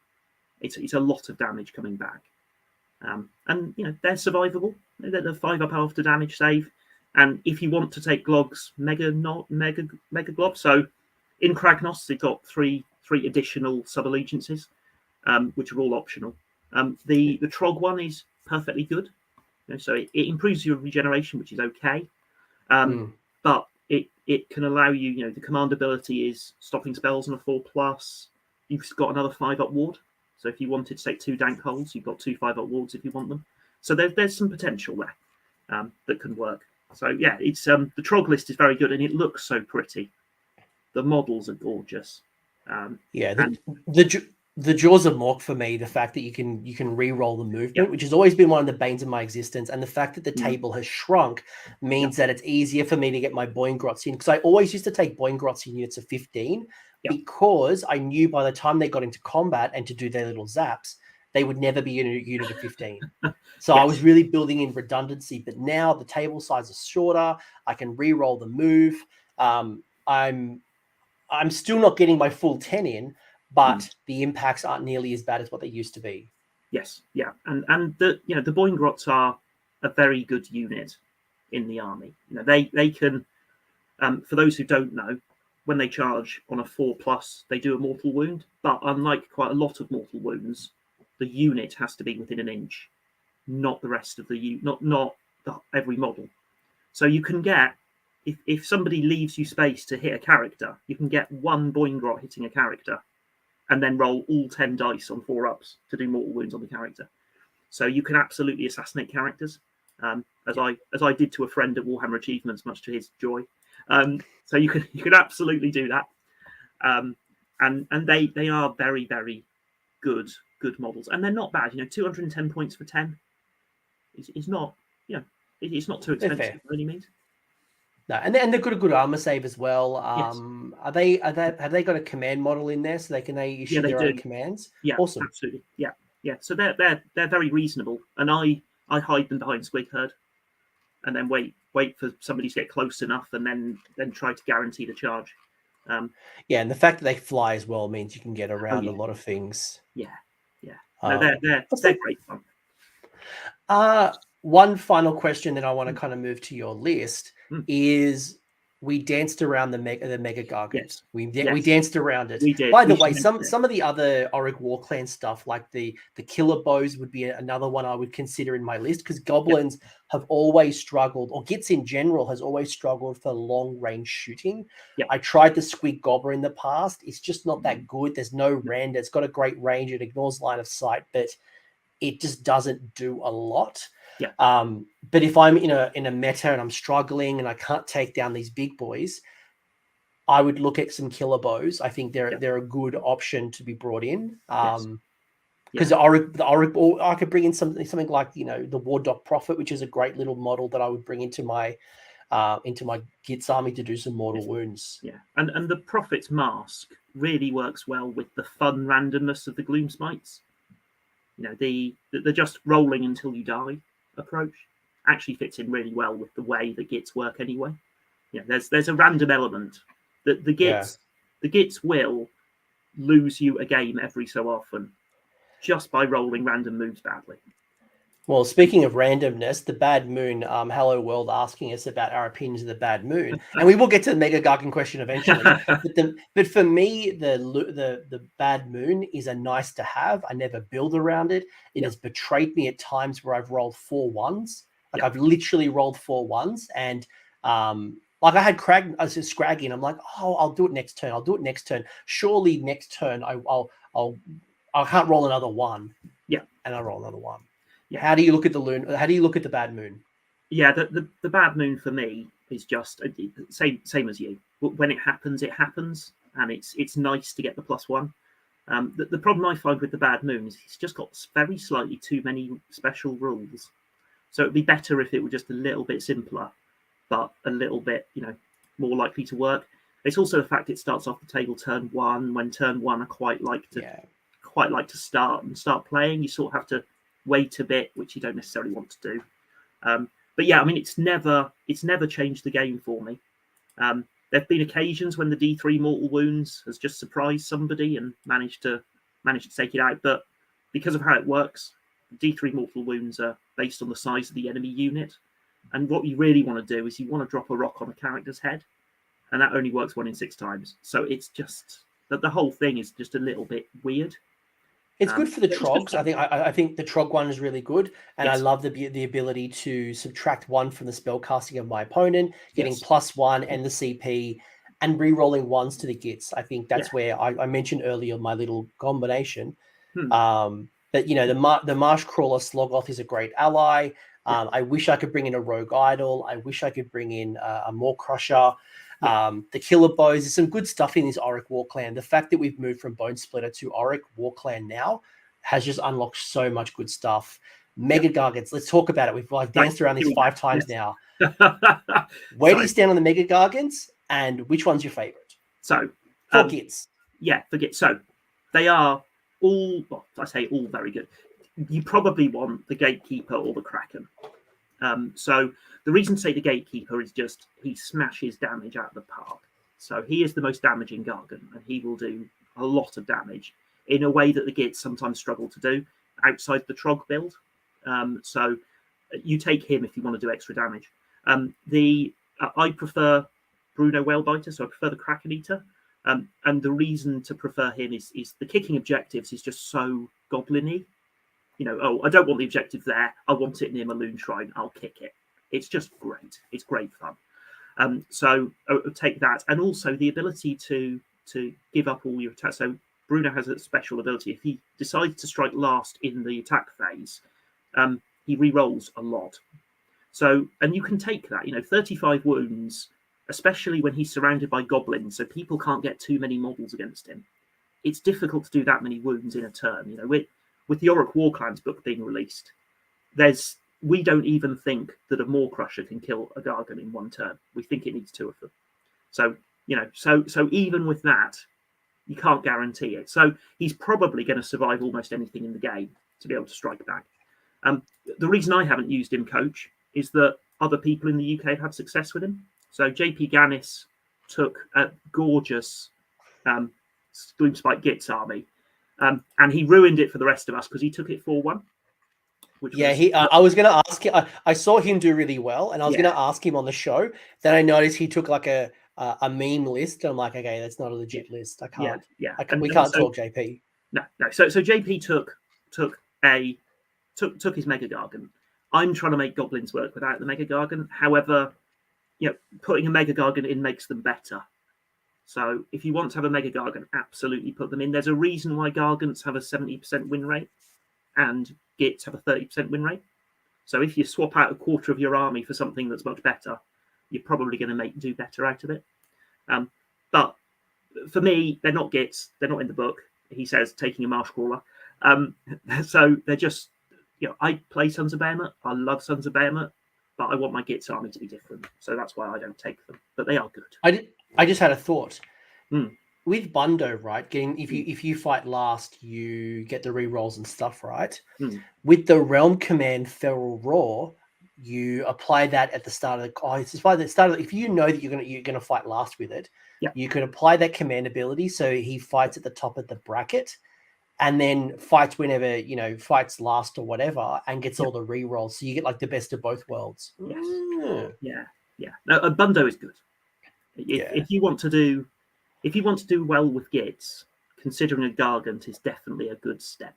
it's a lot of damage coming back, and they're survivable. They're 5 up after damage save, and if you want to take Glog's mega Glog, so in Kragnos they've got three additional sub allegiances, which are all optional. The Trog one is perfectly good, so it improves your regeneration, which is okay, but it can allow you, the command ability is stopping spells on a 4+. You've got another 5-up ward. So if you wanted to take 2 dank holes, you've got 2 5-up wards if you want them. So there's some potential there that can work. So it's the Trog list is very good, and it looks so pretty. The models are gorgeous. the Jaws of Mork for me, the fact that you can re-roll the movement, Yeah. which has always been one of the banes of my existence, and the fact that the Mhm. table has shrunk means that it's easier for me to get my Boingrots in, because I always used to take Boingrots in units of 15 because I knew by the time they got into combat and to do their little zaps, they would never be in a unit of 15. So I was really building in redundancy, but now the table size is shorter. I can re-roll the move. I'm still not getting my full 10 in, but the impacts aren't nearly as bad as what they used to be. Yes, yeah, and the the Boingrots are a very good unit in the army. They can, for those who don't know, when they charge on a 4+, they do a mortal wound. But unlike quite a lot of mortal wounds, the unit has to be within an inch, not the rest of the not every model. So you can get, if somebody leaves you space to hit a character, you can get one Boingrot hitting a character, and then roll all 10 dice on 4-ups to do mortal wounds on the character. So you can absolutely assassinate characters, as I did to a friend at Warhammer Achievements, much to his joy. So you can absolutely do that, and they are very, very good models, and they're not bad. 210 points for 10 is not it's not too expensive by any means. No, and they're good armor save as well. Have they got a command model in there so they issue their own commands? Yeah, awesome, absolutely. Yeah. So they're very reasonable, and I hide them behind Squig Herd, and then wait for somebody to get close enough, and then try to guarantee the charge. And the fact that they fly as well means you can get around a lot of things. Yeah. No, they're great fun. One final question that I want to kind of move to your list is, we danced around the mega gargants. Yes. We danced around it. We did. By the way, some of the other Auric War Clan stuff, like the killer bows, would be another one I would consider in my list, because goblins have always struggled, or Gitz in general has always struggled for long range shooting. I tried the Squig Gobbler in the past. It's just not that good. There's no rend. It's got a great range. It ignores line of sight, but it just doesn't do a lot. But if I'm in a meta and I'm struggling and I can't take down these big boys, I would look at some killer bows. I think they're a good option to be brought in. Because the Auric, or I could bring in something like the War Doc Prophet, which is a great little model that I would bring into my Gitz army to do some mortal wounds. Yeah, and the Prophet's Mask really works well with the fun randomness of the Gloomspites. The just rolling until you die approach actually fits in really well with the way the Gitz work anyway. There's a random element that the Gitz will lose you a game every so often just by rolling random moves badly. Well, speaking of randomness, the Bad Moon, Hello World asking us about our opinions of the Bad Moon, and we will get to the Mega Gargan question eventually. but for me, the Bad Moon is a nice to have. I never build around it. It has betrayed me at times where I've rolled 4 1s. I've literally rolled 4 1s, and like I had Scraggy, and I'm like, oh, I'll do it next turn. Surely next turn I can't roll another 1. And I roll another 1. How do you look at the Loon? How do you look at the Bad Moon? Yeah, the Bad Moon for me is just same as you. When it happens, and it's nice to get the +1. The problem I find with the Bad Moon is it's just got very slightly too many special rules. So it'd be better if it were just a little bit simpler, but a little bit more likely to work. It's also the fact it starts off the table turn 1, when turn 1 I quite like to start playing. You sort of have to wait a bit, which you don't necessarily want to do. But yeah, I mean, it's never changed the game for me. There've been occasions when the D3 mortal wounds has just surprised somebody and managed to take it out, but because of how it works, D3 mortal wounds are based on the size of the enemy unit, and what you really want to do is you want to drop a rock on a character's head, and that only works 1 in 6 times. So it's just that the whole thing is just a little bit weird. It's good for the Troggs. I think the Trogg one is really good, and I love the ability to subtract 1 from the spell casting of my opponent, getting +1 and the CP, and re-rolling 1s to the Gitz. I think that's where I mentioned earlier my little combination. That the Marsh Crawler Slogoth is a great ally. I wish I could bring in a Rogue Idol. I wish I could bring in a Maw Crusher. The killer bows. There's some good stuff in this Auric War Clan. The fact that we've moved from Bone Splitter to Auric War Clan now has just unlocked so much good stuff. Mega Gargants. Let's talk about it. We've danced around this 5 times now. Where do you stand on the Mega Gargants, and which one's your favorite? So, for Gitz. Yeah, for Gitz. So, they are all, well, I say all very good. You probably want the Gatekeeper or the Kraken. So, the reason to say the Gatekeeper is just he smashes damage out of the park. So, he is the most damaging Gargant, and he will do a lot of damage in a way that the Gitz sometimes struggle to do outside the Trog build. So you take him if you want to do extra damage. I prefer Bruno Whalebiter, so I prefer the Kraken Eater. And the reason to prefer him is the kicking objectives is just so goblin-y. You know, oh, I don't want the objective there. I want it near my Loon Shrine. I'll kick it. It's just great. It's great fun. So take that. And also the ability to give up all your attacks. So Bruno has a special ability. If he decides to strike last in the attack phase, he re-rolls a lot. So, and you can take that, 35 wounds, especially when he's surrounded by goblins, so people can't get too many models against him. It's difficult to do that many wounds in a turn. With the Auric War Clans book being released, we don't even think that a Maw Crusher can kill a Gargant in one turn. We think it needs 2 of them. So, so even with that, you can't guarantee it. So he's probably going to survive almost anything in the game to be able to strike back. The reason I haven't used him coach is that other people in the UK have had success with him. So JP Gannis took a gorgeous Gloomspite Gitz army, and he ruined it for the rest of us because he took it 4-1. I was going to ask him. I saw him do really well, and I was going to ask him on the show. Then I noticed he took like a meme list. And I'm like, okay, that's not a legit list. I can't. We can't talk JP. No. So JP took his Mega Gargant. I'm trying to make goblins work without the Mega Gargant. However, putting a Mega Gargant in makes them better. So if you want to have a Mega Gargant, absolutely put them in. There's a reason why Gargants have a 70% win rate and Gitz have a 30% win rate. So if you swap out a quarter of your army for something that's much better, you're probably going to do better out of it. But for me, they're not Gitz. They're not in the book. He says taking a Marsh Crawler. So they're just, I play Sons of Behemoth. I love Sons of Behemoth, but I want my Gitz army to be different. So that's why I don't take them. But they are good. I just had a thought. With Bundo, right? If you fight last, you get the rerolls and stuff, right? With the Realm Command Feral Roar, you apply that at the start of if you know that you're gonna fight last with it, you can apply that command ability so he fights at the top of the bracket. And then fights whenever, fights last or whatever, and gets all the rerolls. So you get like the best of both worlds. Yes. Yeah. No, Bundo is good. If you want to do well with Gitz, considering a Gargant is definitely a good step.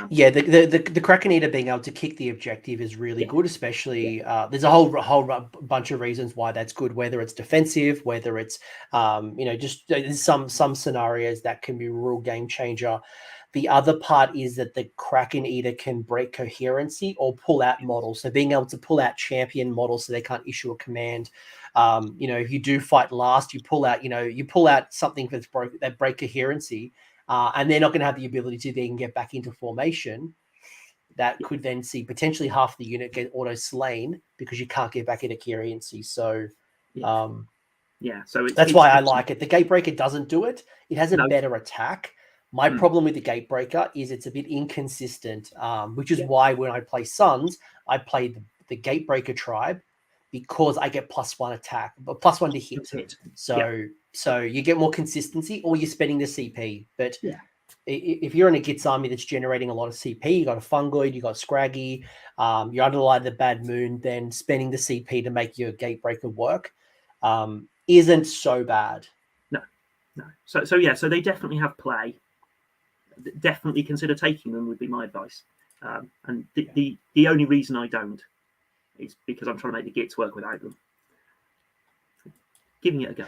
The Kraken Eater being able to kick the objective is really good, especially there's a whole bunch of reasons why that's good, whether it's defensive, whether it's just there's some scenarios that can be a real game changer. The other part is that the Kraken Eater can break coherency or pull out models. So being able to pull out champion models so they can't issue a command. If you do fight last, you pull out something that break coherency. And they're not going to have the ability to then get back into formation. That could then see potentially half the unit get auto slain because you can't get back into coherency. So, so that's why I like it. The Gatebreaker doesn't do it. It has a better attack. My problem with the Gatebreaker is it's a bit inconsistent, which is why when I play Sons, I play the Gatebreaker tribe because I get +1 attack, but +1 to hit. So you get more consistency, or you're spending the CP. But if you're in a Gitz army that's generating a lot of CP, you got a Fungoid, you got Scraggy, you're under the light of the Bad Moon, then spending the CP to make your Gatebreaker work isn't so bad. No. So they definitely have play. Definitely consider taking them would be my advice. And the only reason I don't is because I'm trying to make the Gitz work without them. Giving it a go.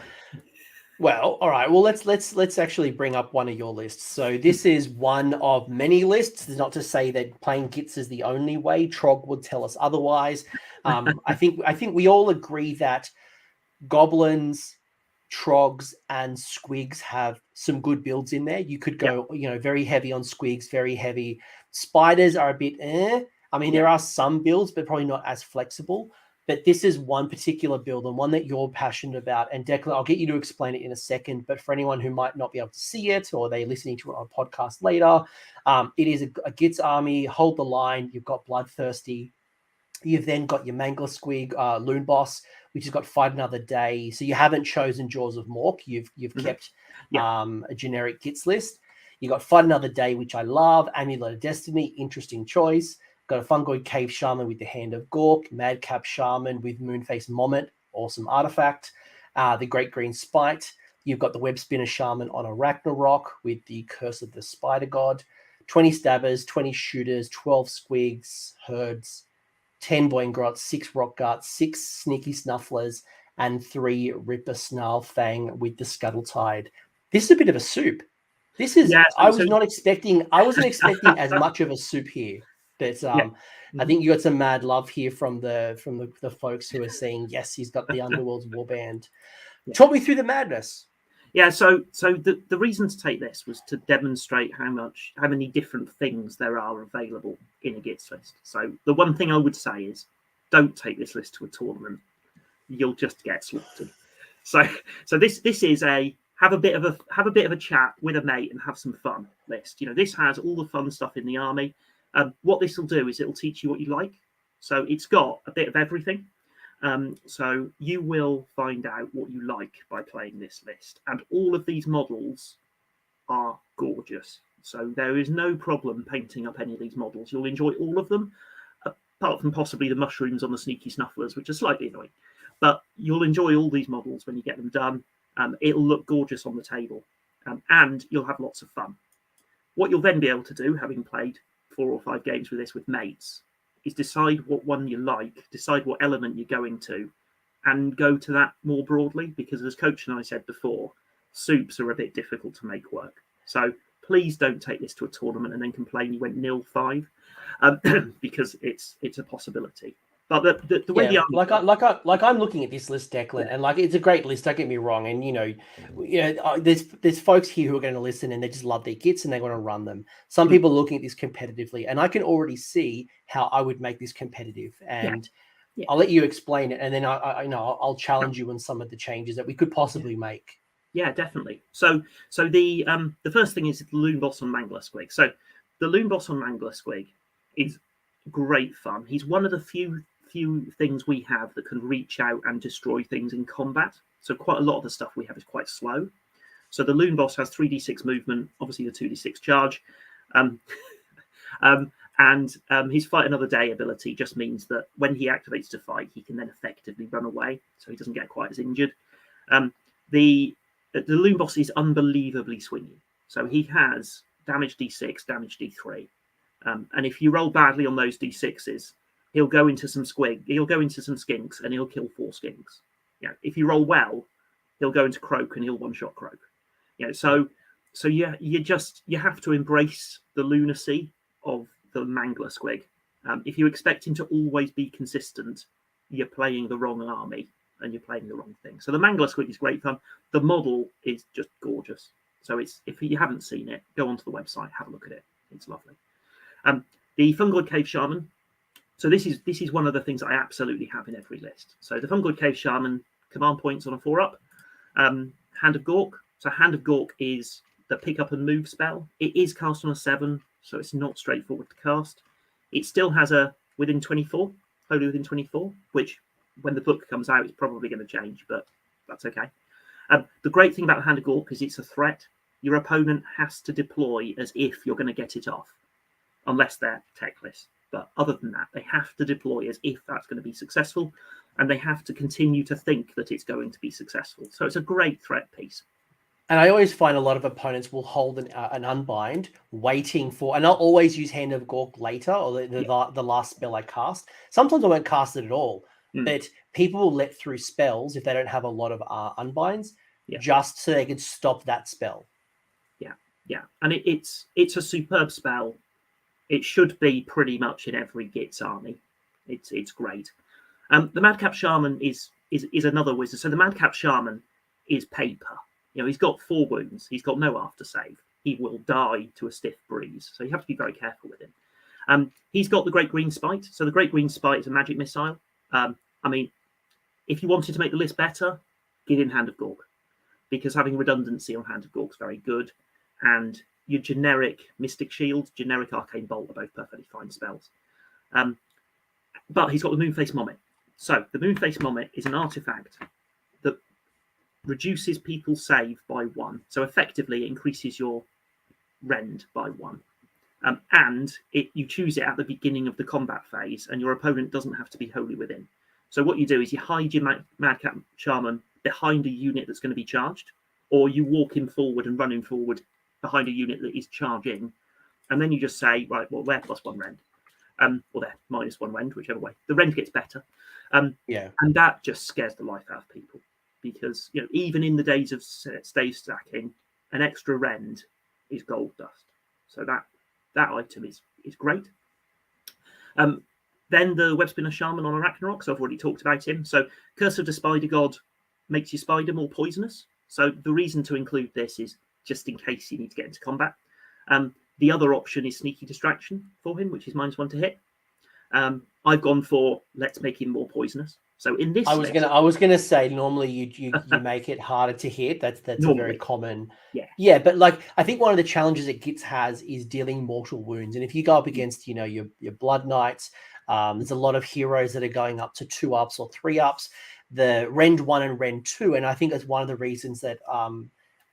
Well, all right. Well, let's actually bring up one of your lists. So this is one of many lists. It's not to say that playing Gitz is the only way. Trog would tell us otherwise. I think we all agree that Goblins, Troggs, and Squigs have some good builds in there. You could go, very heavy on Squigs, very heavy. Spiders are a bit I mean, there are some builds, but probably not as flexible. But this is one particular build and one that you're passionate about. And Declan, I'll get you to explain it in a second. But for anyone who might not be able to see it, or they're listening to it on a podcast later, it is a Gitz army. Hold the line. You've got Bloodthirsty. You've then got your Mangler Squig Loon Boss, which has got Fight Another Day. So you haven't chosen Jaws of Mork. You've kept a generic Gitz list. You got Fight Another Day, which I love. Amulet of Destiny, interesting choice. Got a Fungal Cave Shaman with the Hand of Gork. Madcap Shaman with Moonface Mommet, awesome artifact. The Great Green Spite. You've got the Webspinal Shaman on a Ragnarok with the Curse of the Spider God. 20 Stabbers, 20 Shooters, 12 Squigs, Herds, 10 Boingrots, 6 Rockguards, 6 Sneaky Snufflers, and 3 Ripper Snarl Fang with the Scuttle Tide. This is a bit of a soup. This is I wasn't expecting as much of a soup here. But I think you got some mad love here from the folks who are saying, yes, he's got the Underworld's Warband. Talk me through the madness. Yeah, so the reason to take this was to demonstrate how many different things there are available in a Gitz list. So the one thing I would say is, don't take this list to a tournament. You'll just get slaughtered. So this is a have a bit of a chat with a mate and have some fun list. This has all the fun stuff in the army. What this will do is it'll teach you what you like. So it's got a bit of everything. So you will find out what you like by playing this list. And all of these models are gorgeous. So there is no problem painting up any of these models. You'll enjoy all of them, apart from possibly the mushrooms on the Sneaky Snufflers, which are slightly annoying. But you'll enjoy all these models when you get them done. It'll look gorgeous on the table. And you'll have lots of fun. What you'll then be able to do, having played 4 or 5 games with this with mates, is decide what one you like, decide what element you're going to, and go to that more broadly. Because as Coach and I said before, soups are a bit difficult to make work. So please don't take this to a tournament and then complain you went 0-5, because it's a possibility. But the way I'm looking at this list, Declan, and it's a great list. Don't get me wrong, and there's folks here who are going to listen and they just love their Gitz and they want to run them. Some people are looking at this competitively, and I can already see how I would make this competitive. And I'll let you explain it, and then I'll challenge you on some of the changes that we could possibly make. Yeah, definitely. So the first thing is the Loon Boss on Mangler Squig. So the Loon Boss on Mangler Squig is great fun. He's one of the few things we have that can reach out and destroy things in combat. So quite a lot of the stuff we have is quite slow. So the Loon Boss has 3d6 movement, obviously the 2d6 charge. And his Fight Another Day ability just means that when he activates to fight, he can then effectively run away, so he doesn't get quite as injured. The Loon Boss is unbelievably swingy. So he has damage d6, damage d3. And if you roll badly on those d6s, he'll go into some skinks and he'll kill 4 skinks. If you roll well, he'll go into croak and he'll one-shot croak. So you have to embrace the lunacy of the Mangler Squig. If you expect him to always be consistent, you're playing the wrong army and you're playing the wrong thing. So the Mangler Squig is great fun. The model is just gorgeous. So if you haven't seen it, go onto the website, have a look at it. It's lovely. The Fungal Cave Shaman. So this is one of the things that I absolutely have in every list. So the Fungal Cave Shaman, command points on a 4-up. Hand of Gork. So Hand of Gork is the pick up and move spell. It is cast on a 7, so it's not straightforward to cast. It still has a within 24, wholly within 24, which when the book comes out is probably going to change, but that's okay. The great thing about Hand of Gork is it's a threat. Your opponent has to deploy as if you're going to get it off, unless they're techless. But other than that, they have to deploy as if that's going to be successful, and they have to continue to think that it's going to be successful. So it's a great threat piece. And I always find a lot of opponents will hold an unbind, waiting for, and I'll always use Hand of Gork later, or the last spell I cast. Sometimes I won't cast it at all, but people will let through spells if they don't have a lot of unbinds, just so they can stop that spell. Yeah, and it's a superb spell. It should be pretty much in every Gitz army. It's great. The Madcap Shaman is another wizard. So the Madcap Shaman is paper. He's got 4 wounds. He's got no after save. He will die to a stiff breeze. So you have to be very careful with him. He's got the Great Green Spite. So the Great Green Spite is a magic missile. If you wanted to make the list better, get in Hand of Gorg, because having redundancy on Hand of Gorg is very good. And your generic Mystic Shield, generic Arcane Bolt are both perfectly fine spells. But he's got the Moonface Mommet. So the Moonface Mommet is an artifact that reduces people's save by 1. So effectively, it increases your rend by 1. And you choose it at the beginning of the combat phase, and your opponent doesn't have to be wholly within. So what you do is you hide your Madcap Shaman behind a unit that's going to be charged, or you walk him forward and run him forward behind a unit that is charging, and then you just say, right, well, they're +1 rend. Or they're -1 rend, whichever way. The rend gets better. And that just scares the life out of people, because even in the days of stave stacking, an extra rend is gold dust. So that item is great. Then the Webspinal Shaman on Arachnarok, so I've already talked about him. So Curse of the Spider God makes your spider more poisonous. So the reason to include this is just in case you need to get into combat. The other option is Sneaky Distraction for him, which is -1 to hit. I've gone for let's make him more poisonous. So in this, I was gonna say normally you make it harder to hit. That's normally a very common. Yeah, but I think one of the challenges that Gitz has is dealing mortal wounds, and if you go up against your Blood Knights, there's a lot of heroes that are going up to 2 ups or 3 ups. The Rend 1 and Rend 2, and I think that's one of the reasons that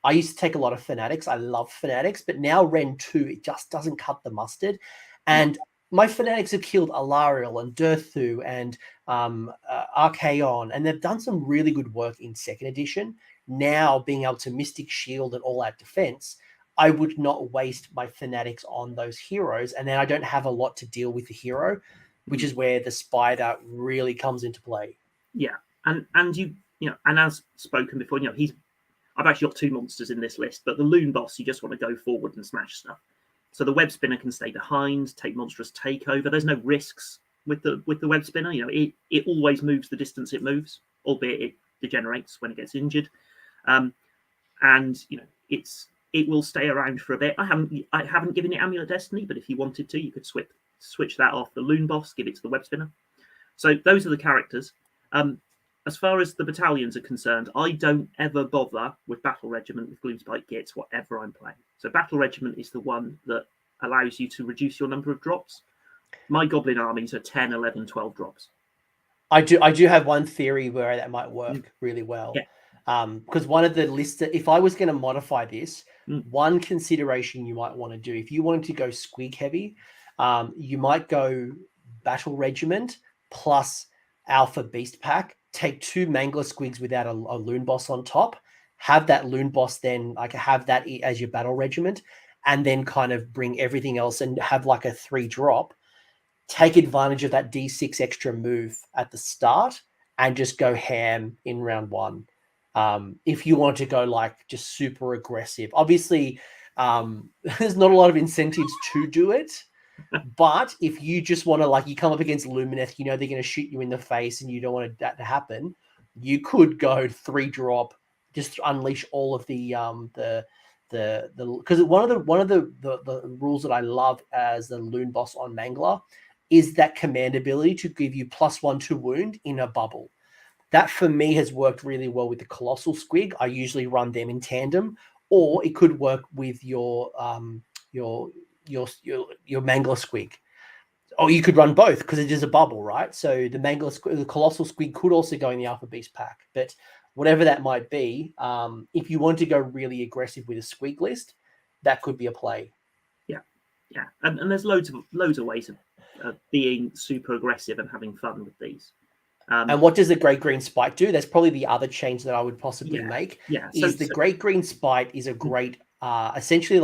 I used to take a lot of Fanatics. I love Fanatics, but now Rend 2, it just doesn't cut the mustard. And my Fanatics have killed Alariel and Durthu and Archaon, and they've done some really good work in 2nd edition. Now, being able to Mystic Shield and all-out defense, I would not waste my Fanatics on those heroes, and then I don't have a lot to deal with the hero, which is where the Spider really comes into play. Yeah, and as spoken before, I've actually got 2 monsters in this list, but the Loon Boss, you just want to go forward and smash stuff. So the Web Spinner can stay behind, take monstrous takeover. There's no risks with the Web Spinner. It always moves the distance it moves, albeit it degenerates when it gets injured. It will stay around for a bit. I haven't given it Amulet of Destiny, but if you wanted to, you could switch that off the Loon Boss, give it to the Web Spinner. So those are the characters. As far as the battalions are concerned, I don't ever bother with Battle Regiment with Gloomspite Gitz, whatever I'm playing. So Battle Regiment is the one that allows you to reduce your number of drops. My Goblin armies are 10, 11, 12 drops. I do have one theory where that might work really well. Because one of the lists, if I was going to modify this, one consideration you might want to do, if you wanted to go Squig heavy, you might go Battle Regiment plus Alpha Beast Pack, take 2 Mangler Squigs without a Loon Boss on top, have that Loon Boss then, have that as your Battle Regiment, and then kind of bring everything else and have a 3-drop, take advantage of that D6 extra move at the start and just go ham in round 1. If you want to go just super aggressive, obviously there's not a lot of incentives to do it. But if you just want to, you come up against Lumineth, they're going to shoot you in the face and you don't want that to happen, you could go 3-drop, just unleash all of because one of the rules that I love as the Loon Boss on Mangler is that command ability to give you +1 to wound in a bubble. That for me has worked really well with the Colossal Squig. I usually run them in tandem, or it could work with your Mangler Squig. Or you could run both because it is a bubble, right? So the Colossal Squig could also go in the Alpha Beast pack. But whatever that might be, if you want to go really aggressive with a Squig list, that could be a play. Yeah. And there's loads of ways of being super aggressive and having fun with these. And what does the Great Green Spite do? That's probably the other change that I would possibly make. Yeah. Great Green Spite is a great, essentially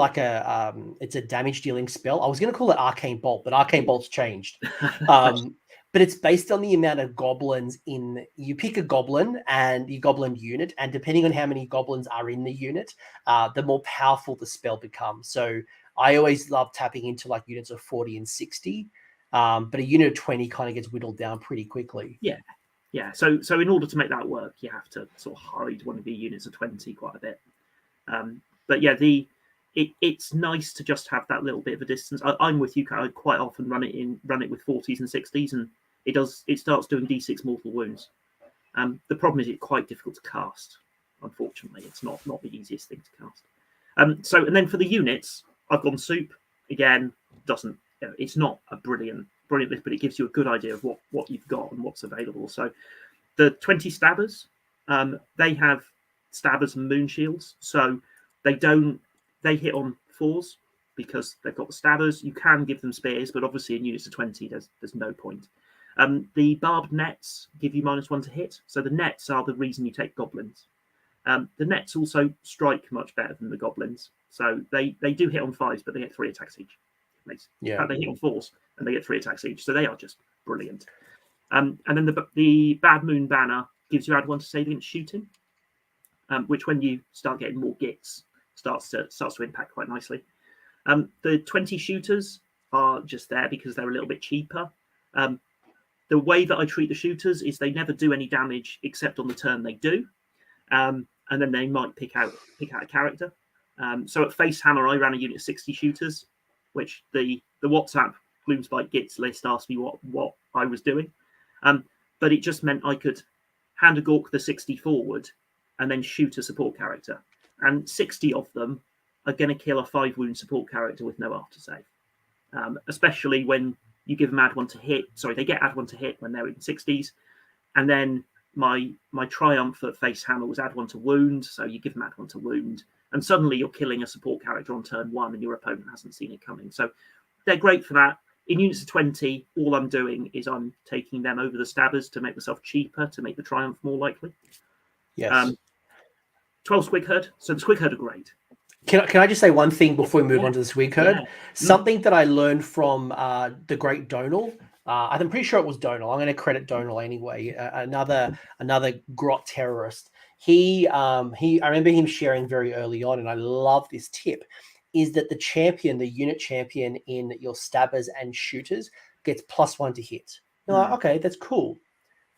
it's a damage dealing spell. I was going to call it Arcane Bolt, but Arcane Bolt's changed. But it's based on the amount of goblins you pick a goblin and your goblin unit, and depending on how many goblins are in the unit, the more powerful the spell becomes. So I always love tapping into units of 40 and 60. But a unit of 20 kind of gets whittled down pretty quickly. Yeah. Yeah, so in order to make that work, you have to sort of hide one of your units of 20 quite a bit. But yeah, it's nice to just have that little bit of a distance. I'm with you, Karl. I quite often run it with 40s and 60s, and it starts doing D6 mortal wounds. The problem is it's quite difficult to cast. Unfortunately, it's not the easiest thing to cast. And then for the units, I've gone soup again. It's not a brilliant list, but it gives you a good idea of what you've got and what's available. So the 20 stabbers, they have stabbers and moon shields, so they hit on 4s because they've got the stabbers. You can give them spears, but obviously in units of 20 there's no point. The barbed nets give you -1 to hit, so the nets are the reason you take goblins. The nets also strike much better than the goblins, so they do hit on 5s, but they get 3 attacks each. Yeah, in fact, they hit on 4s and they get 3 attacks each, so they are just brilliant. And then the Bad Moon Banner gives you +1 to save against shooting, which when you start getting more gits starts to impact quite nicely. The 20 shooters are just there because they're a little bit cheaper. The way that I treat the shooters is they never do any damage except on the turn they do, and then they might pick out a character. So at Facehammer, I ran a unit of 60 shooters, which the WhatsApp Gloomspite Gitz list asked me what I was doing, but it just meant I could hand a Gork the 60 forward and then shoot a support character, and 60 of them are going to kill a 5-wound support character with no aftersave, especially when you give them +1 to hit. Sorry, they get +1 to hit when they're in 60s, and then my triumph at Facehammer was +1 to wound, so you give them +1 to wound, and suddenly you're killing a support character on turn 1 and your opponent hasn't seen it coming. So they're great for that. In units of 20, all I'm doing is I'm taking them over the stabbers to make myself cheaper, to make the triumph more likely. Yes. 12 Squig Herd. So the Squig Herd are great. Can I just say one thing before we move on to the Squig Herd? Yeah. Something that I learned from the great Donal. I'm pretty sure it was Donal. I'm going to credit Donal anyway. Another grot terrorist. I remember him sharing very early on, and I love this tip, is that the unit champion in your stabbers and shooters gets +1 to hit. You're like, okay, that's cool.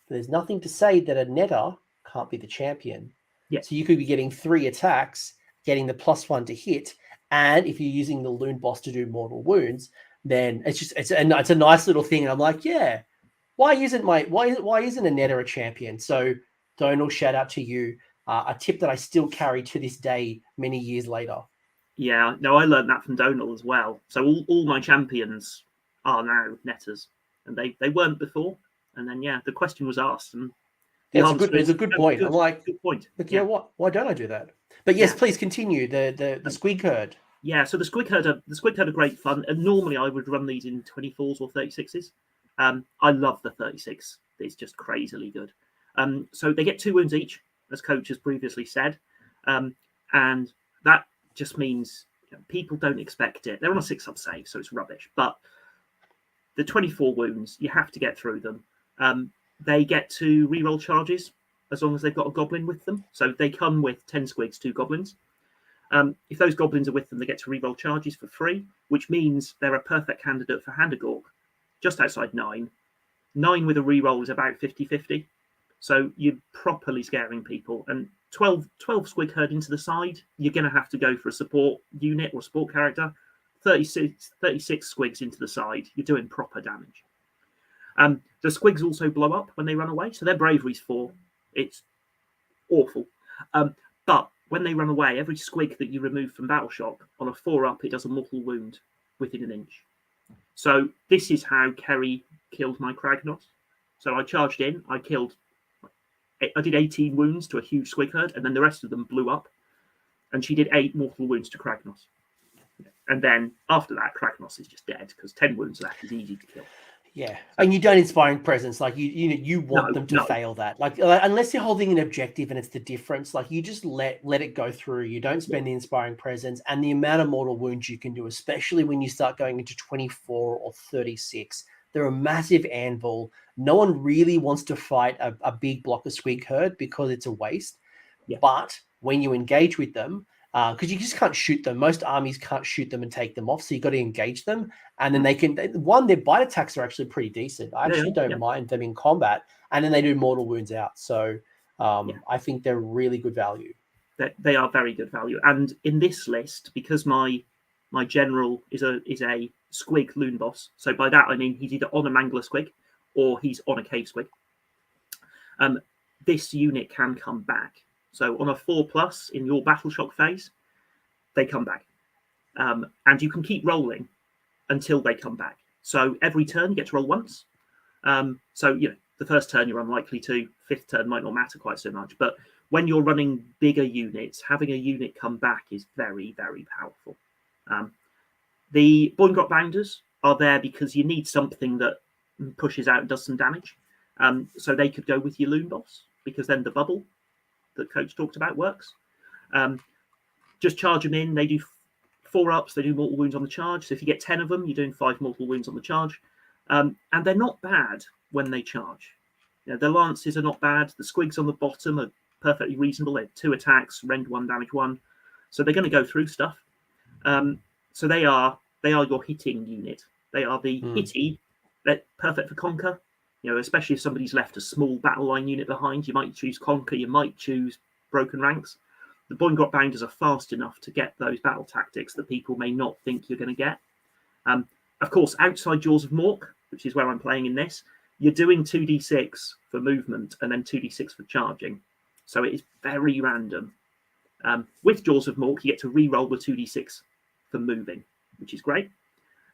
But there's nothing to say that a netter can't be the champion. Yeah. So you could be getting 3 attacks, getting the +1 to hit, and if you're using the Loon Boss to do mortal wounds, then it's a nice little thing. And I'm like, yeah, why isn't a netter a champion? So Donal, shout out to you. A tip that I still carry to this day, many years later. Yeah, no, I learned that from Donal as well. So all my champions are now netters, and they weren't before. And then the question was asked, and it's a good point. I'm like, good point. Yeah, why don't I do that? But yes, please continue. The Squig Herd. Yeah, so the Squig Herd are great fun, and normally I would run these in 24s or 36s. I love the 36. It's just crazily good. So they get 2 wounds each, as Coach has previously said, and that just means people don't expect it. They're on a 6-up save, so it's rubbish. But the 24 wounds, you have to get through them. They get to reroll charges as long as they've got a goblin with them. So they come with 10 squigs, 2 goblins. If those goblins are with them, they get to reroll charges for free, which means they're a perfect candidate for Hand-a-Gork, just outside 9. 9 with a reroll is about 50-50. So you're properly scaring people. And 12 Squig Herd into the side, you're going to have to go for a support unit or support character. 36 squigs into the side, you're doing proper damage. The squigs also blow up when they run away, so their bravery's 4. It's awful. But when they run away, every squig that you remove from Battle Shock, on a 4-up, it does a mortal wound within an inch. So this is how Kerry killed my Kragnos. So I charged in, I did 18 wounds to a huge Squig Herd, and then the rest of them blew up. And she did 8 mortal wounds to Kragnos. And then after that, Kragnos is just dead, because 10 wounds left is easy to kill. Yeah, and you don't inspiring presence. Like you want them to fail that. Like unless you're holding an objective and it's the difference. Like you just let it go through. You don't spend the inspiring presence, and the amount of mortal wounds you can do, especially when you start going into 24 or 36. They're a massive anvil. No one really wants to fight a big block of Squig Herd because it's a waste. Yeah. But when you engage with them, because you just can't shoot them. Most armies can't shoot them and take them off, so you got to engage them, and then they can. Their bite attacks are actually pretty decent. I actually don't mind them in combat, and then they do mortal wounds out. So I think they're really good value. They are very good value, and in this list, because my general is a Squig Loon boss. So by that I mean he's either on a Mangler Squig or he's on a Cave Squig. This unit can come back. So on a 4+ in your Battle Shock phase, they come back, and you can keep rolling until they come back. So every turn you get to roll once. So the first turn you're unlikely to. 5th turn might not matter quite so much, but when you're running bigger units, having a unit come back is very, very powerful. The Boingrot Bounders are there because you need something that pushes out and does some damage. So they could go with your Loon boss, because then the bubble that Coach talked about works. Just charge them in. They do 4-ups. They do mortal wounds on the charge. So if you get 10 of them, you're doing 5 mortal wounds on the charge. And they're not bad when they charge. The Lances are not bad. The Squigs on the bottom are perfectly reasonable. They have 2 attacks, rend 1, damage 1. So they're going to go through stuff. So they are your hitting unit. They are the hitty. They're perfect for Conquer. Especially if somebody's left a small battle line unit behind, you might choose Conquer, you might choose Broken Ranks. The Boingrot Bounders are fast enough to get those battle tactics that people may not think you're going to get. Of course, outside Jaws of Mork, which is where I'm playing in this, you're doing 2d6 for movement and then 2d6 for charging. So it is very random. With Jaws of Mork, you get to re-roll the 2d6 for moving, which is great.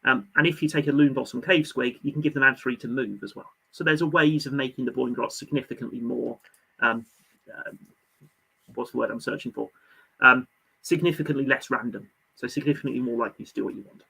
And if you take a Loon Boss and Cave Squig, you can give them add 3 to move as well. So there's a ways of making the Boingrot significantly more, what's the word I'm searching for? Significantly less random. So significantly more likely to do what you want.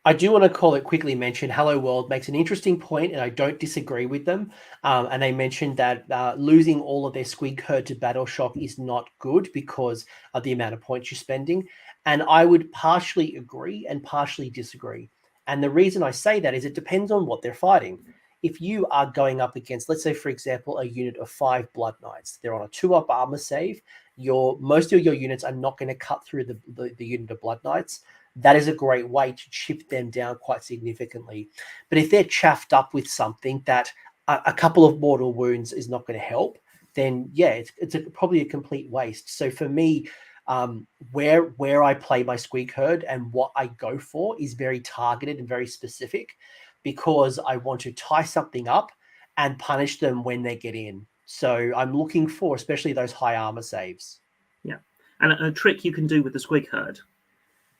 I do want to quickly mention Hello World makes an interesting point, and I don't disagree with them. And they mentioned that losing all of their Squig herd to Battle Shock is not good because of the amount of points you're spending. And I would partially agree and partially disagree. And the reason I say that is it depends on what they're fighting. If you are going up against, let's say, for example, a unit of 5 Blood Knights, they're on a 2-up armor save, most of your units are not going to cut through the unit of Blood Knights. That is a great way to chip them down quite significantly. But if they're chaffed up with something that a couple of mortal wounds is not going to help, then yeah, it's probably a complete waste. So for me, where I play my Squig herd and what I go for is very targeted and very specific, because I want to tie something up and punish them when they get in. So I'm looking for especially those high armor saves. Yeah, and a trick you can do with the Squig herd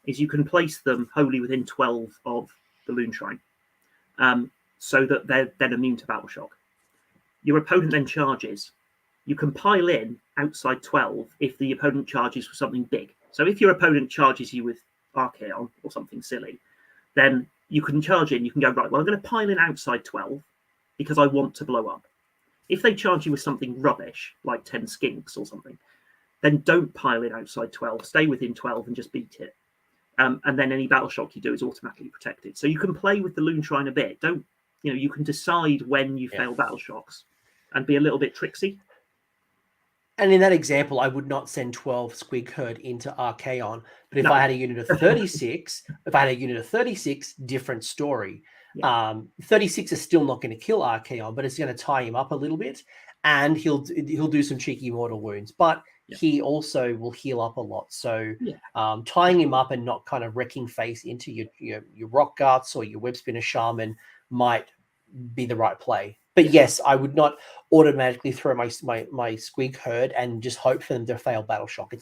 is you can place them wholly within 12 of the Loon Shrine, so that they're then immune to Battle Shock. Your opponent then charges. You can pile in outside 12 if the opponent charges for something big. So if your opponent charges you with Archaon or something silly, then you can charge in. You can go, right, well, I'm going to pile in outside 12 because I want to blow up. If they charge you with something rubbish, like 10 skinks or something, then don't pile in outside 12. Stay within 12 and just beat it. And then any battle shock you do is automatically protected. So you can play with the Loon Shrine a bit. You can decide when you fail battle shocks and be a little bit tricksy. And in that example, I would not send 12 Squig herd into Archaon. But if I had a unit of 36, different story. Yeah. 36 is still not going to kill Archaon, but it's going to tie him up a little bit, and he'll do some cheeky mortal wounds. But he also will heal up a lot. So tying him up and not kind of wrecking face into your Rock Guts or your Webspinal Shaman might be the right play. But yes, I would not automatically throw my Squig herd and just hope for them to fail battle shock.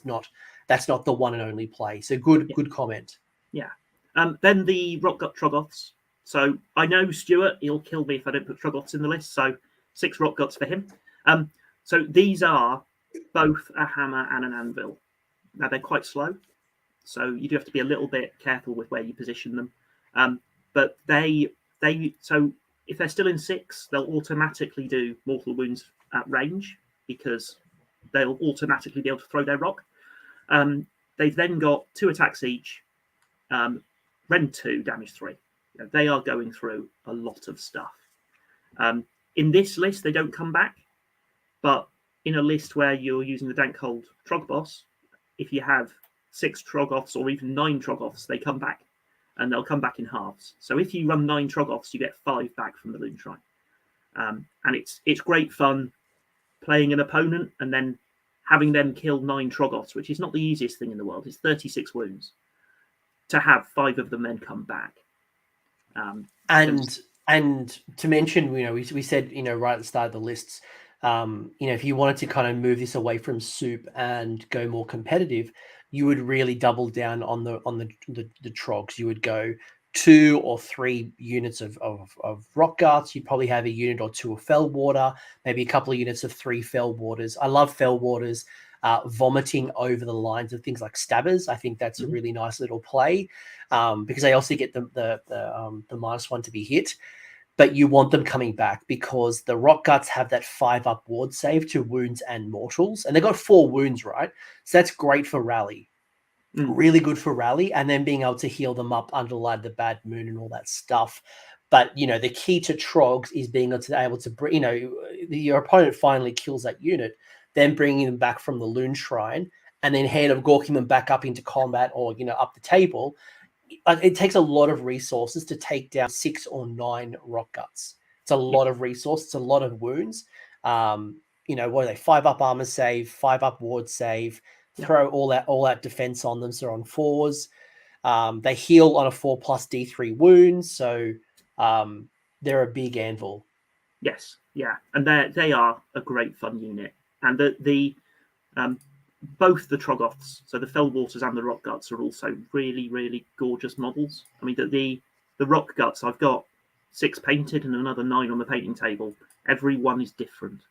That's not the one and only play. So good comment. Yeah. Then the Rock Gut Troggoths. So I know Stuart, he'll kill me if I don't put Troggoths in the list. So 6 Rock Guts for him. So these are both a hammer and an anvil. Now they're quite slow, so you do have to be a little bit careful with where you position them. But so if they're still in 6, they'll automatically do mortal wounds at range because they'll automatically be able to throw their rock. They've then got 2 attacks each, rend 2, damage 3. They are going through a lot of stuff. In this list, they don't come back, but in a list where you're using the Dankhold Trog boss, if you have 6 Troggoths or even 9 Troggoths, they come back, and they'll come back in halves. So if you run 9 Troggoths, you get 5 back from the Loon Shrine. And it's great fun playing an opponent and then having them kill 9 Troggoths, which is not the easiest thing in the world. It's 36 wounds. To have 5 of them then come back. And to mention, we said, right at the start of the lists, if you wanted to kind of move this away from soup and go more competitive, you would really double down on the Troggs. You would go 2 or 3 units of rock guards. You'd probably have a unit or 2 of fell water, maybe a couple of units of 3 fell waters. I love fell waters vomiting over the lines of things like stabbers. I think that's a really nice little play because they also get the -1 to be hit. But you want them coming back because the rock guards have that 5+ ward save to wounds and mortals, and they've got 4 wounds, right? So that's great for rally. Really good for rally, and then being able to heal them up under the bad moon and all that stuff. But the key to Troggs is being able to bring, your opponent finally kills that unit, then bringing them back from the Loon Shrine, and then gawking them back up into combat or up the table. It takes a lot of resources to take down 6 or 9 rock guts. It's a lot of resources. It's a lot of wounds. What are they? 5+ armor save, 5+ ward save. Throw all that defense on them. So they're on 4s. They heal on a 4+ D3 wounds. So they're a big anvil. Yes, yeah, and they are a great fun unit. And the both the Troggoths, so the Fell Waters and the Rock Guts, are also really, really gorgeous models. I mean, the Rock Guts, I've got 6 painted and another 9 on the painting table. Every one is different.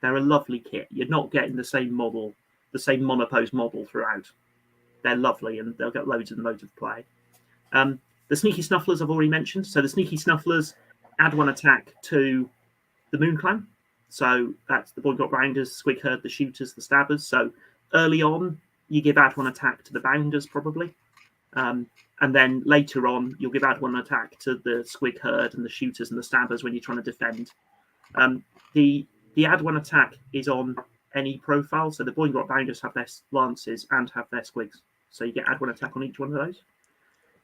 They're a lovely kit. You're not getting the same model, the same monopose model throughout. They're lovely, and they'll get loads and loads of play. The Sneaky Snufflers I've already mentioned. So the Sneaky Snufflers add 1 attack to the Moon Clan. So that's the Boy Got Rounders, Squig Herd, the Shooters, the Stabbers. So early on, you give add 1 attack to the Bounders, probably. And then later on, you'll give add 1 attack to the Squig Herd and the Shooters and the Stabbers when you're trying to defend. The add 1 attack is on any profile. So the Boy Got Rounders have their Lances and have their Squigs. So you get add 1 attack on each one of those.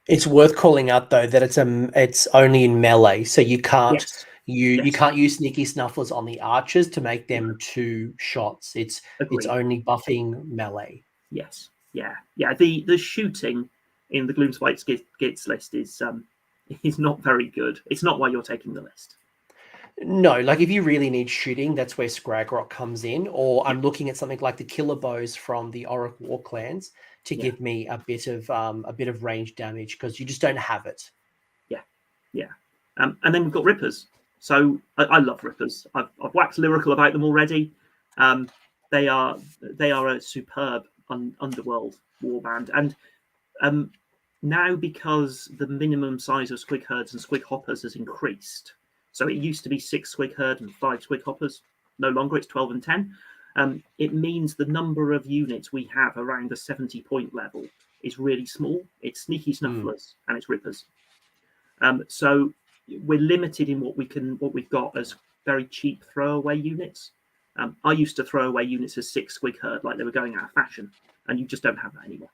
It's worth calling out though that it's only in melee, so you can't you can't use Sneaky Snufflers on the archers to make them 2 shots. It's only buffing melee. Yes, yeah. The shooting in the Gloomspite Gitz list is not very good. It's not why you're taking the list. No, like if you really need shooting, that's where Scragrock comes in. Or I'm looking at something like the Killer Bows from the Auric War Clans to give me a bit of range damage because you just don't have it. Yeah. And then we've got Rippers. So I love Rippers. I've waxed lyrical about them already. They are a superb underworld warband, and now because the minimum size of Squig Herds and Squig Hoppers has increased. So it used to be 6 Squig Herd and 5 Squig Hoppers. No longer, it's 12 and 10. It means the number of units we have around the 70-point level is really small. It's Sneaky Snufflers and it's Rippers. So we're limited in what we've got as very cheap throwaway units. I used to throw away units as 6 Squig Herd like they were going out of fashion, and you just don't have that anymore.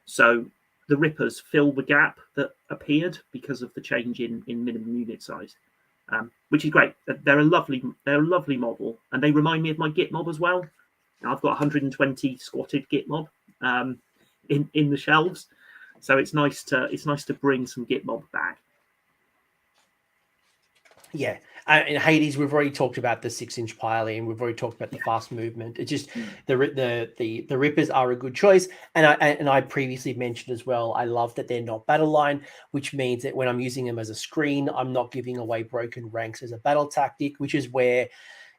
So the Rippers fill the gap that appeared because of the change in minimum unit size. Which is great. They're a lovely model, and they remind me of my Git mob as well. Now, I've got 120 squatted Git mob in the shelves, so it's nice to bring some Git mob back. Yeah, in Hades, we've already talked about the 6-inch piling. We've already talked about the fast movement. It's just the Rippers are a good choice, and I previously mentioned as well. I love that they're not battle line, which means that when I'm using them as a screen, I'm not giving away broken ranks as a battle tactic. Which is where,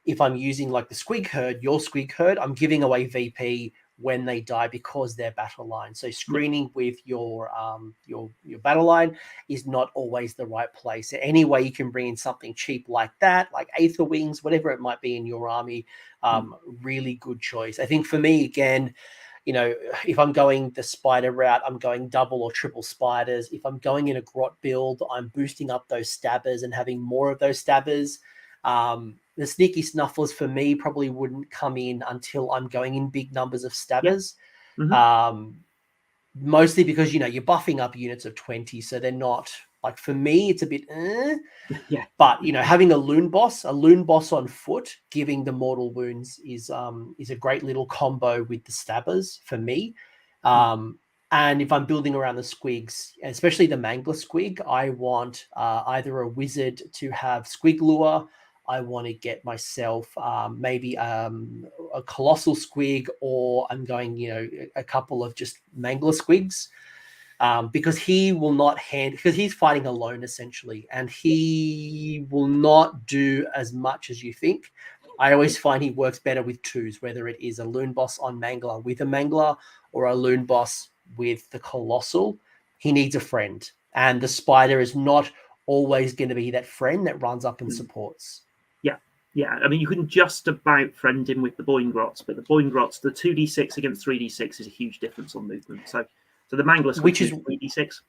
if I'm using like the Squig Herd, your Squig Herd, I'm giving away VP when they die because they're battle line. So screening with your battle line is not always the right place. Any way you can bring in something cheap like that, like Aether Wings, whatever it might be in your army, really good choice. I think for me, again, if I'm going the spider route, I'm going double or triple spiders. If I'm going in a grot build, I'm boosting up those stabbers and having more of those stabbers. The Sneaky Snufflers for me probably wouldn't come in until I'm going in big numbers of stabbers. mostly because you're buffing up units of 20, so they're not like, for me it's a bit Yeah. But having a loon boss on foot giving the mortal wounds is a great little combo with the stabbers for me. And if I'm building around the squigs, especially the mangler squig, I want either a wizard to have squig lure. I want to get myself maybe a colossal squig, or I'm going, a couple of just mangler squigs, because he will not because he's fighting alone essentially, and he will not do as much as you think. I always find he works better with twos, whether it is a loon boss on mangler with a mangler or a loon boss with the colossal. He needs a friend, and the spider is not always going to be that friend that runs up and supports. Yeah, I mean, you can just about friend him with the Boingrots, but the Boingrots, the 2d6 against 3d6 is a huge difference on movement. So the Mangler, which is 3d6.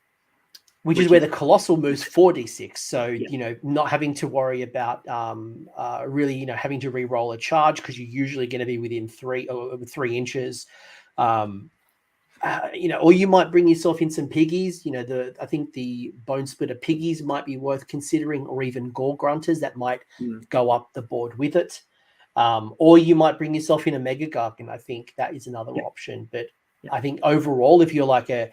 Which is where the Colossal moves 4d6. So, not having to worry about really, having to re-roll a charge, because you're usually going to be within 3 inches. Or you might bring yourself in some piggies. I think the Bone Splitter piggies might be worth considering, or even Gore Grunters that might go up the board with it. Or you might bring yourself in a Mega Gargant. I think that is another option. But I think overall, if you're like a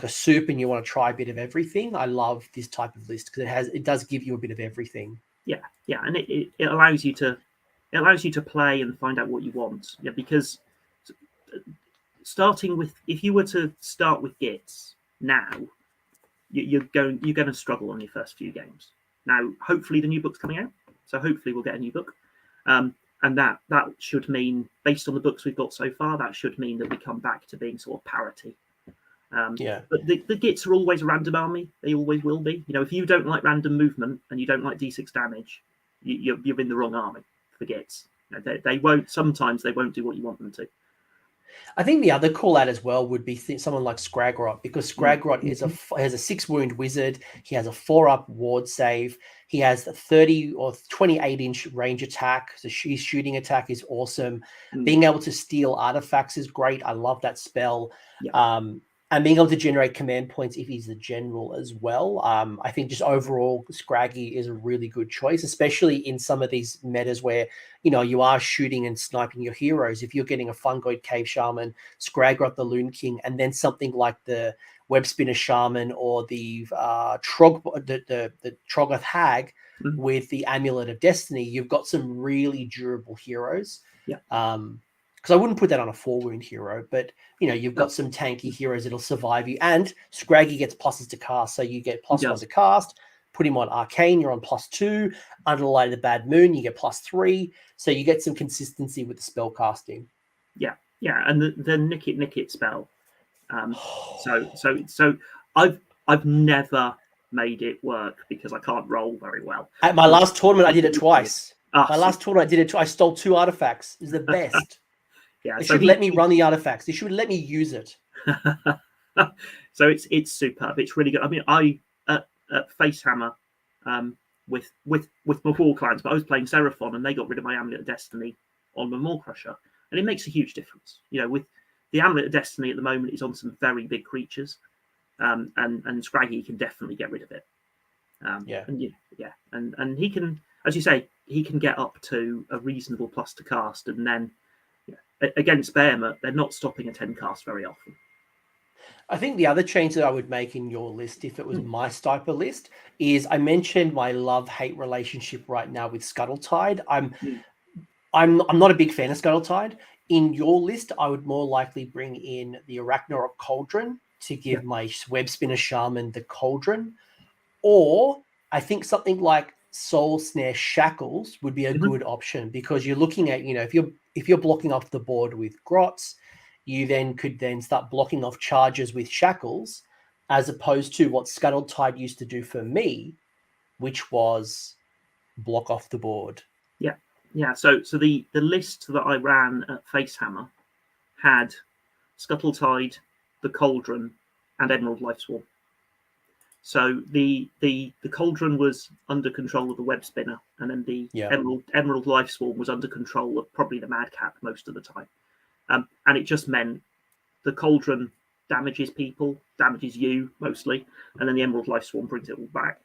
soup and you want to try a bit of everything, I love this type of list because it does give you a bit of everything. Yeah, and it allows you to play and find out what you want. Yeah, because starting with, if you were to start with Gitz now, you're going to struggle on your first few games. Now, hopefully the new book's coming out, so hopefully we'll get a new book, and that should mean, based on the books we've got so far, that should mean that we come back to being sort of parity. But the Gitz are always a random army. They always will be. If you don't like random movement and you don't like d6 damage, you're in the wrong army for Gitz. They won't. Sometimes they won't do what you want them to. I think the other call out as well would be someone like Scragrot, because Scragrot has a 6 wound wizard. He has a 4-up ward save. He has a 30 or 28-inch range attack. So his shooting attack is awesome. Being able to steal artifacts is great. I love that spell. And being able to generate command points if he's a general as well. I think just overall, Scraggy is a really good choice, especially in some of these metas where, you are shooting and sniping your heroes. If you're getting a Fungoid Cave Shaman, Scragrot the Loon King, and then something like the Webspinner Shaman or the Troggoth Hag with the Amulet of Destiny, you've got some really durable heroes. Because I wouldn't put that on a 4-wound hero, but you've got some tanky heroes that'll survive you. And Scraggy gets pluses to cast, so you get +1 to cast. Put him on Arcane, you're on +2. Under the Light of the Bad Moon, you get +3. So you get some consistency with the spell casting. Yeah, and the Nick It spell. So I've never made it work because I can't roll very well. At my last tournament, I did it twice. I did it. I stole 2 artifacts. It was the best. They should let me run the artifacts. They should let me use it. So it's superb. It's really good. I mean, I at Facehammer with my War Clans, but I was playing Seraphon and they got rid of my Amulet of Destiny on my Maw Crusher, and it makes a huge difference. With the Amulet of Destiny at the moment is on some very big creatures, and Scraggy can definitely get rid of it. And he can, as you say, he can get up to a reasonable plus to cast, and then against Behemoth, they're not stopping a 10 cast very often. I think the other change that I would make in your list, if it was my Stiper list, is I mentioned my love-hate relationship right now with Scuttletide. I'm not a big fan of Scuttletide. In your list, I would more likely bring in the Arachnarok Cauldron to give my Webspinner Shaman the Cauldron, or I think something like Soul Snare Shackles would be a good option, because you're looking at, if you're blocking off the board with Grots, you could start blocking off charges with Shackles, as opposed to what Scuttletide used to do for me, which was block off the board. Yeah. So the list that I ran at Facehammer had Scuttletide, the Cauldron, and Emerald Lifeswarm. So the Cauldron was under control of the Web Spinner, and then the Emerald Lifeswarm was under control of probably the Madcap most of the time. And it just meant the Cauldron damages people, damages you mostly, and then the Emerald Life Swarm brings it all back.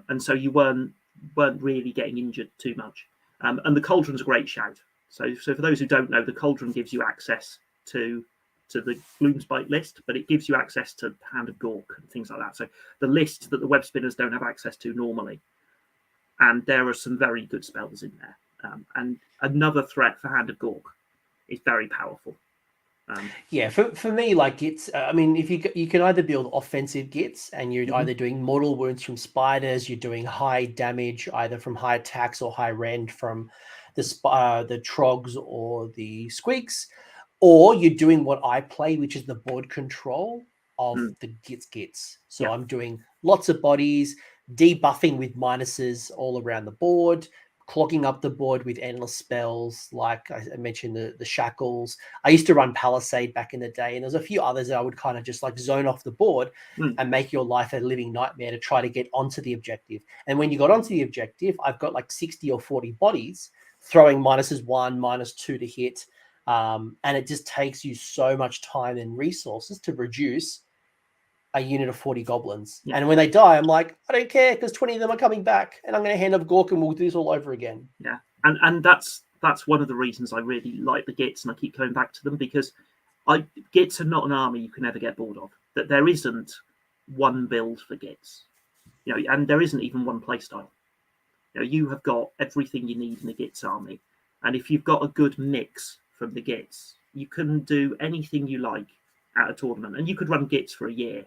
And so you weren't really getting injured too much. And the Cauldron's a great shout. So for those who don't know, the Cauldron gives you access to the Gloomspite list, but it gives you access to Hand of Gork and things like that. So the list that the web spinners don't have access to normally. And there are some very good spells in there. And another threat for Hand of Gork is very powerful. Yeah, for me, like it's, I mean, if you can either build offensive Gitz and you're either doing mortal wounds from spiders, you're doing high damage either from high attacks or high rend from the Troggs or the Squigs, or you're doing what I play, which is the board control of the Gitz. So I'm doing lots of bodies, debuffing with minuses all around the board, clogging up the board with endless spells, like I mentioned, the shackles. I used to run Palisade back in the day, and there's a few others that I would kind of just like zone off the board and make your life a living nightmare to try to get onto the objective. And when you got onto the objective, I've got like 60 or 40 bodies throwing -1, -2 to hit. And it just takes you so much time and resources to reduce a unit of 40 goblins. And when they die, I'm like, I don't care, because 20 of them are coming back, and I'm going to hand up Gork and we'll do this all over again. Yeah, and that's one of the reasons I really like the Gitz, and I keep going back to them, because Gitz are not an army you can ever get bored of. That there isn't one build for Gitz, and there isn't even one playstyle. You have got everything you need in a Gitz army, and if you've got a good mix from the Gitz, you can do anything you like at a tournament, and you could run Gitz for a year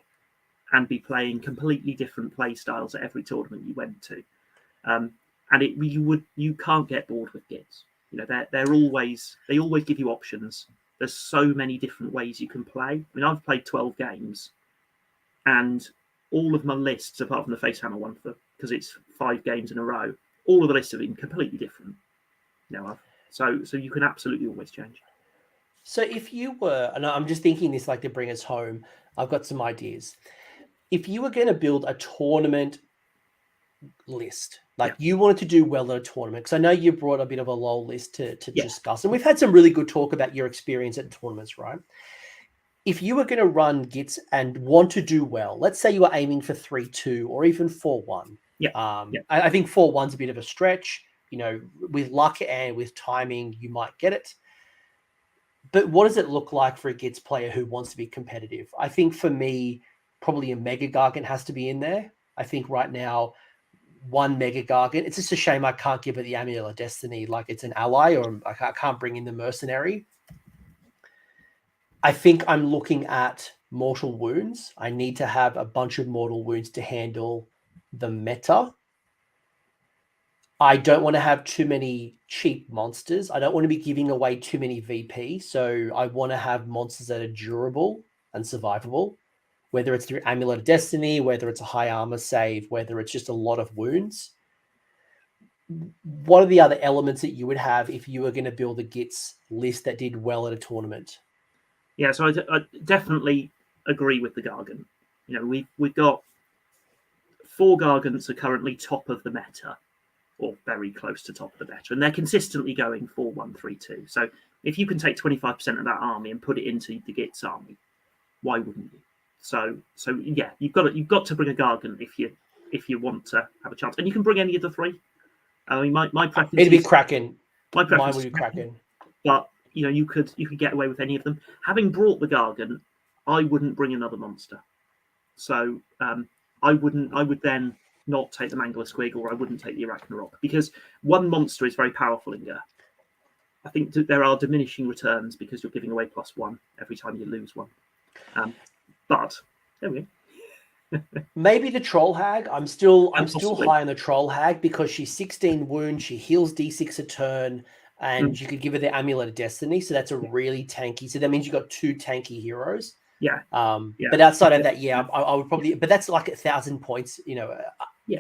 and be playing completely different play styles at every tournament you went to, and you can't get bored with Gitz. They always give you options. There's so many different ways you can play. I mean, I've played 12 games, and all of my lists, apart from the Facehammer one, because it's 5 games in a row, all of the lists have been completely different. So you can absolutely always change. So if you were, and I'm just thinking this like to bring us home, I've got some ideas. If you were going to build a tournament list, like you wanted to do well at a tournament, because I know you brought a bit of a low list to discuss, and we've had some really good talk about your experience at tournaments, right? If you were going to run Gitz and want to do well, let's say you were aiming for 3-2 or even 4-1. I think 4-1's a bit of a stretch. With luck and with timing, you might get it. But what does it look like for a Gitz player who wants to be competitive? I think for me, probably a Mega Gargant has to be in there. I think right now, one Mega Gargant. It's just a shame I can't give it the Amulet of Destiny like it's an ally, or I can't bring in the Mercenary. I think I'm looking at Mortal Wounds. I need to have a bunch of Mortal Wounds to handle the meta. I don't want to have too many cheap monsters. I don't want to be giving away too many VP. So I want to have monsters that are durable and survivable, whether it's through Amulet of Destiny, whether it's a high armor save, whether it's just a lot of wounds. What are the other elements that you would have if you were going to build a Gitz list that did well at a tournament? Yeah, so I definitely agree with the Gargant. We've got 4 Gargants are currently top of the meta, or very close to top of the meta, and they're consistently going 4-1-3-2. So if you can take 25% of that army and put it into the Gitz army, why wouldn't you? So yeah, you've got to bring a Gargant if you want to have a chance, and you can bring any of the 3. I mean, my preference it'd be Kraken. My preference would be Kraken, but you could get away with any of them. Having brought the Gargant, I wouldn't bring another monster. So I would then not take the Mangler Squig, or I wouldn't take the Arachnarok, because one monster is very powerful in Ger. I think there are diminishing returns because you're giving away +1 every time you lose one. But there we go. Maybe the Troll Hag. I'm still Possibly. high on the Troll Hag because she's 16 wounds, she heals D6 a turn, and you could give her the Amulet of Destiny. So that's a really tanky. So that means you've got 2 tanky heroes. Yeah. But outside of that, I would probably. But that's like 1,000 points.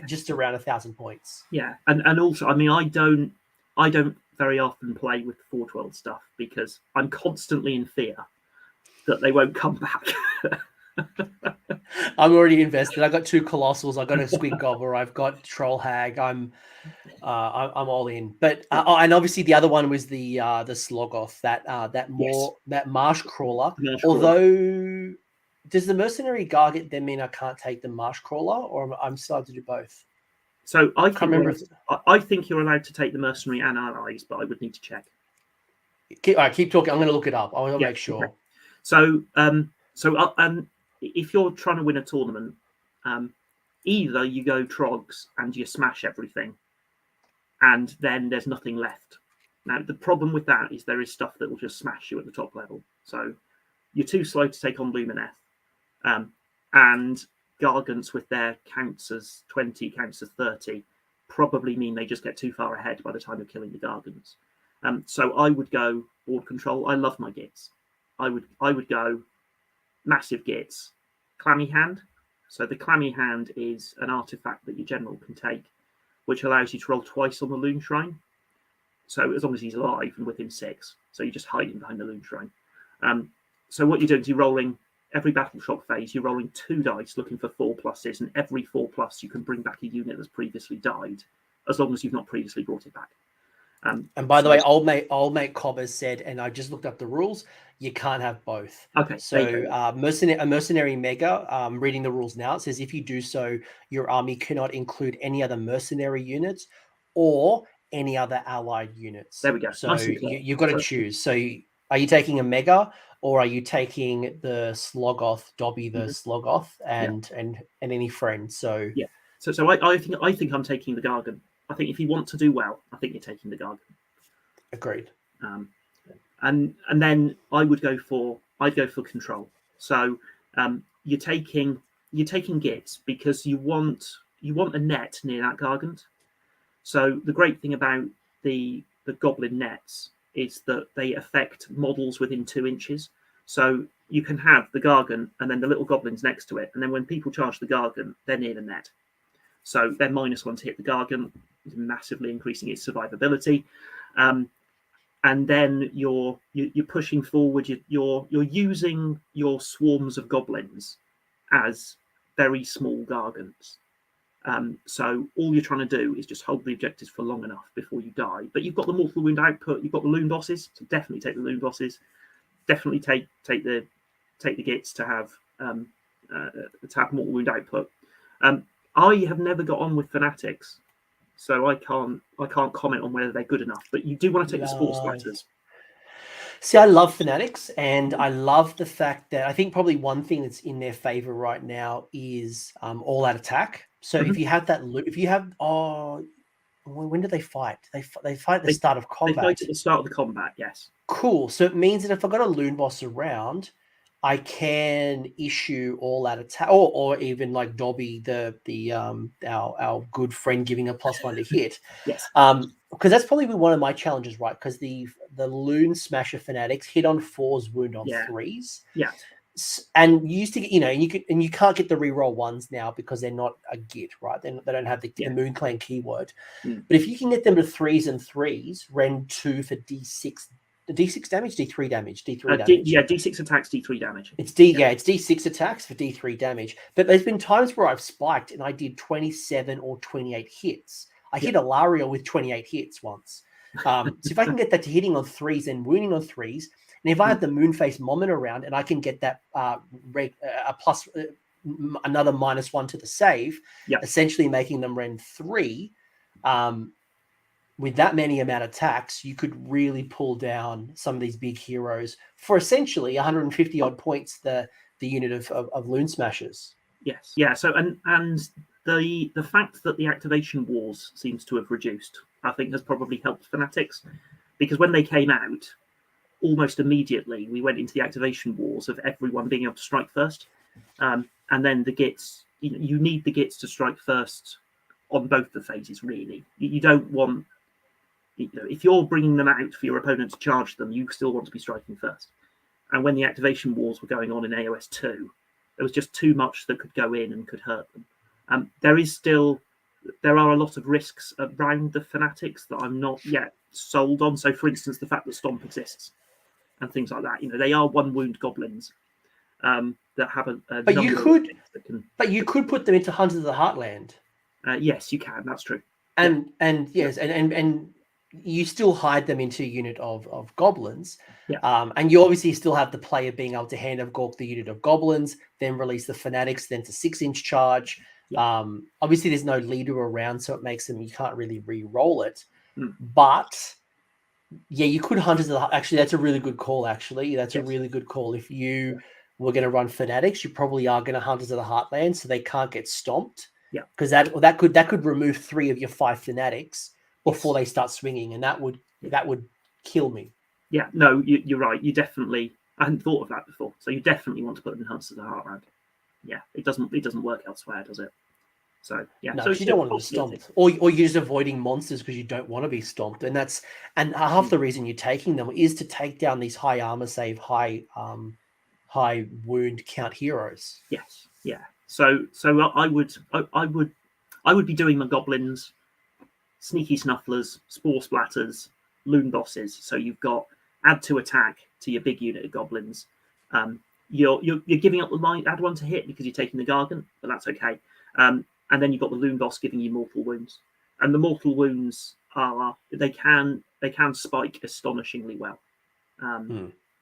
Just around 1,000 points. Yeah, and also, I mean, I don't very often play with 412 stuff because I'm constantly in fear that they won't come back. I'm already invested. I've got 2 Colossals. I've got a Squig Gobbler. I've got Troll Hag. I'm all in. But and obviously the other one was the Slogoth, that Marsh Crawler. Although does the mercenary Gargant then mean I can't take the Marsh Crawler, or I'm still allowed to do both? So I Can't remember. I think you're allowed to take the mercenary and allies, but I would need to check. All right, keep talking. I'm going to look it up. I want to Yeah, make sure. okay. So if you're trying to win a tournament, either you go Troggs and you smash everything, and then there's nothing left. Now, the problem with that is there is stuff that will just smash you at the top level. So you're too slow to take on Lumineth. And Gargants with their counts as 20, counts as 30, probably mean they just get too far ahead by the time you're killing the Gargants. So I would go board control. I love my Gitz. I would go massive Gitz, clammy hand. So the clammy hand is an artifact that your general can take, which allows you to roll twice on the Loon Shrine. So as long as he's alive and within 6, so you're just hiding behind the Loon Shrine. So what you're doing is you're rolling every battle shock phase. You're rolling 2 dice, looking for 4 pluses, and every 4 plus you can bring back a unit that's previously died, as long as you've not previously brought it back. And by the way, old mate Cobb has said, and I just looked up the rules. You can't have both. Okay. So a mercenary mega. Reading the rules now, it says if you do so, your army cannot include any other mercenary units or any other allied units. There we go. So nice you've got to choose. So are you taking a mega, or are you taking the Slogoth, Dobby the Slogoth, and any friend? So yeah. So I think I'm taking the Gargant. I think if you want to do well, I think you're taking the Gargant. Agreed. And then I'd go for control. So you're taking Gitz because you want a net near that Gargant. So the great thing about the Goblin nets is that they affect models within 2 inches. So you can have the Gargant and then the little goblins next to it, and then when people charge the Gargant, they're near the net. So they're -1 to hit the Gargant, massively increasing its survivability. And then you're pushing forward. You're using your swarms of goblins as very small Gargants. So all you're trying to do is just hold the objectives for long enough before you die. But you've got the mortal wound output. You've got the loon bosses, so definitely take the loon bosses. Definitely take the Gitz to have mortal wound output. I have never got on with Fanatics, so I can't comment on whether they're good enough. But you do want to take the Spore Splatters. See, I love Fanatics, and I love the fact that I think probably one thing that's in their favor right now is all-out attack. So if you have that, when do they fight? They fight at the start of combat. They fight at the start of the combat, yes. Cool. So it means that if I've got a loon boss around, I can issue all-out attack, or even like Dobby, our good friend, giving a +1 to hit. Yes. Because that's probably one of my challenges, right? Because the Loon Smasher Fanatics hit on 4s, wound on 3s. Yeah. And you used to get, you can't get the reroll 1s now because they're not a Git, right? They don't have the Moon Clan keyword. But if you can get them to 3s and 3s, Ren 2 for D6 damage, D3 damage, D3 damage. D6 attacks, D3 damage. It's D6 attacks for D3 damage. But there's been times where I've spiked and I did 27 or 28 hits. I hit Alario with 28 hits once. So if I can get that to hitting on 3s and wounding on 3s, and if I have the Moonface Moment around and I can get that another -1 to the save, essentially making them Ren 3, with that many amount of attacks, you could really pull down some of these big heroes for essentially 150 odd points, the unit of Loon Smashers. Yes. Yeah. So and the fact that the activation wars seems to have reduced, I think, has probably helped Fanatics, because when they came out, almost immediately we went into the activation wars of everyone being able to strike first, and then the Gitz. You need the Gitz to strike first on both the phases. Really, you don't want. If you're bringing them out for your opponent to charge them, you still want to be striking first. And when the activation wars were going on in AOS 2, there was just too much that could go in and could hurt them. There are a lot of risks around the Fanatics that I'm not yet sold on. So, for instance, the fact that Stomp exists and things like that. They are 1 wound goblins that have a. But you could put them into Hunters of the Heartland. Yes, you can. That's true. And you still hide them into a unit of goblins. Yeah. And you obviously still have the player being able to hand of Gork the unit of goblins, then release the fanatics, then to 6-inch charge. Yeah. Obviously there's no leader around, so it makes them, you can't really re-roll it. Mm. But yeah, you could Hunters of the actually that's a really good call. Actually, that's Yes. a really good call. If you were going to run fanatics, you probably are going to Hunters of the Heartland, so they can't get stomped. Yeah, because that could remove 3 of your 5 fanatics before Yes. they start swinging, and that would kill me. Yeah, no, you're right. You definitely. I hadn't thought of that before. So you definitely want to put them in Hunters of the Heartland. Yeah, it doesn't work elsewhere, does it? So yeah, No, so you don't want them stomped, or you're just avoiding monsters because you don't want to be stomped, and half the reason you're taking them is to take down these high armor save, high wound count heroes. Yes, yeah. So I would be doing my goblins, sneaky snufflers, spore splatters, loon bosses. So you've got add 2 attack to your big unit of goblins. You're giving up the line, add 1 to hit because you're taking the gargant, but that's okay. And then you've got the loon boss giving you mortal wounds, and the mortal wounds they can spike astonishingly well.